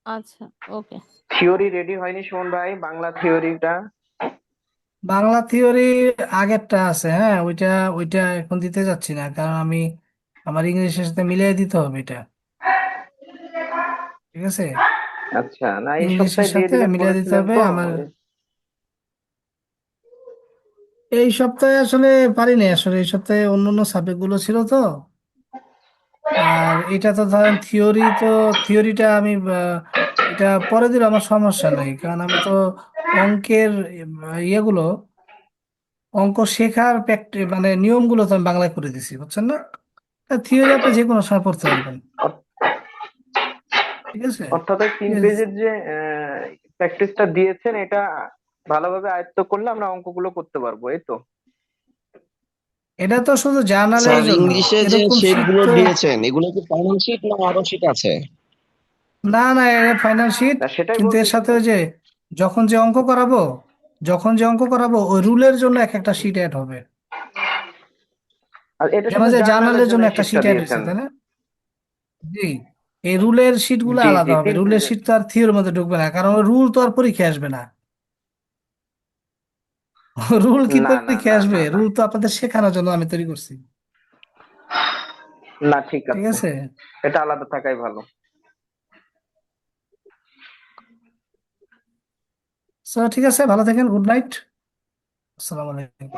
আচ্ছা, ওকে। থিওরি রেডি হয়নি সুমন ভাই, বাংলা থিওরিটা। বাংলা থিওরি আগেরটা আছে, হ্যাঁ, ওইটা ওইটা এখন দিতে যাচ্ছি না, কারণ আমি আমার ইংলিশের সাথে মিলিয়ে দিতে হবে এটা। ঠিক আছে, আচ্ছা, না এই ইংলিশের সপ্তাহে দিয়ে সাথে দিবেন মিলিয়ে দিতে বলেছিলেন হবে তো। আমার। এই সপ্তাহে আসলে পারিনি, আসলে এই সপ্তাহে অন্য সাবজেক্ট গুলো ছিল তো। আর এটা তো ধরেন থিওরিটা আমি এটা পরে দিলে আমার সমস্যা নেই, কারণ আমি তো অঙ্কের ইয়েগুলো, অঙ্ক শেখার মানে নিয়মগুলো তো আমি বাংলায় করে দিছি, বুঝছেন না? থিওরি আপনি যে কোনো সময় পড়তে পারবেন। ঠিক আছে। অর্থাৎ ওই ঠিক 3 পেজের যে প্র্যাকটিসটা দিয়েছেন, এটা ভালোভাবে আয়ত্ত করলে আমরা অঙ্কগুলো করতে পারবো, এই তো? এটা তো শুধু জার্নালের স্যার, জন্য, ইংলিশে যে এরকম শিট শীট গুলো তো। দিয়েছেন এগুলো কি ফাইনাল শিট না আরো শিট আছে? না না, এটা ফাইনাল শিট। না, সেটাই কিন্তু এর বলতেছি। সাথে ওই যে যখন যে অঙ্ক করাবো যখন যে অঙ্ক করাবো ওই রুলের জন্য এক একটা শিট অ্যাড হবে। আর এটা যেমন শুধু যে জার্নালের জার্নালের জন্য জন্য এই একটা শীটটা শিট অ্যাড হয়েছে, দিয়েছেন? তাই না? জি। এই রুলের শিট গুলো জি জি, আলাদা হবে, রুলের 3 পেজের। শিট তো আর থিওরির মধ্যে ঢুকবে না, কারণ রুল তো আর পরীক্ষায় আসবে না। রুল কি না না পরীক্ষায় না আসবে? না না, রুল তো আপনাদের শেখানোর জন্য আমি তৈরি করছি। না, ঠিক ঠিক আছে, আছে। এটা আলাদা থাকাই ভালো। ঠিক আছে, ভালো থাকেন, গুড নাইট, আসসালামু আলাইকুম।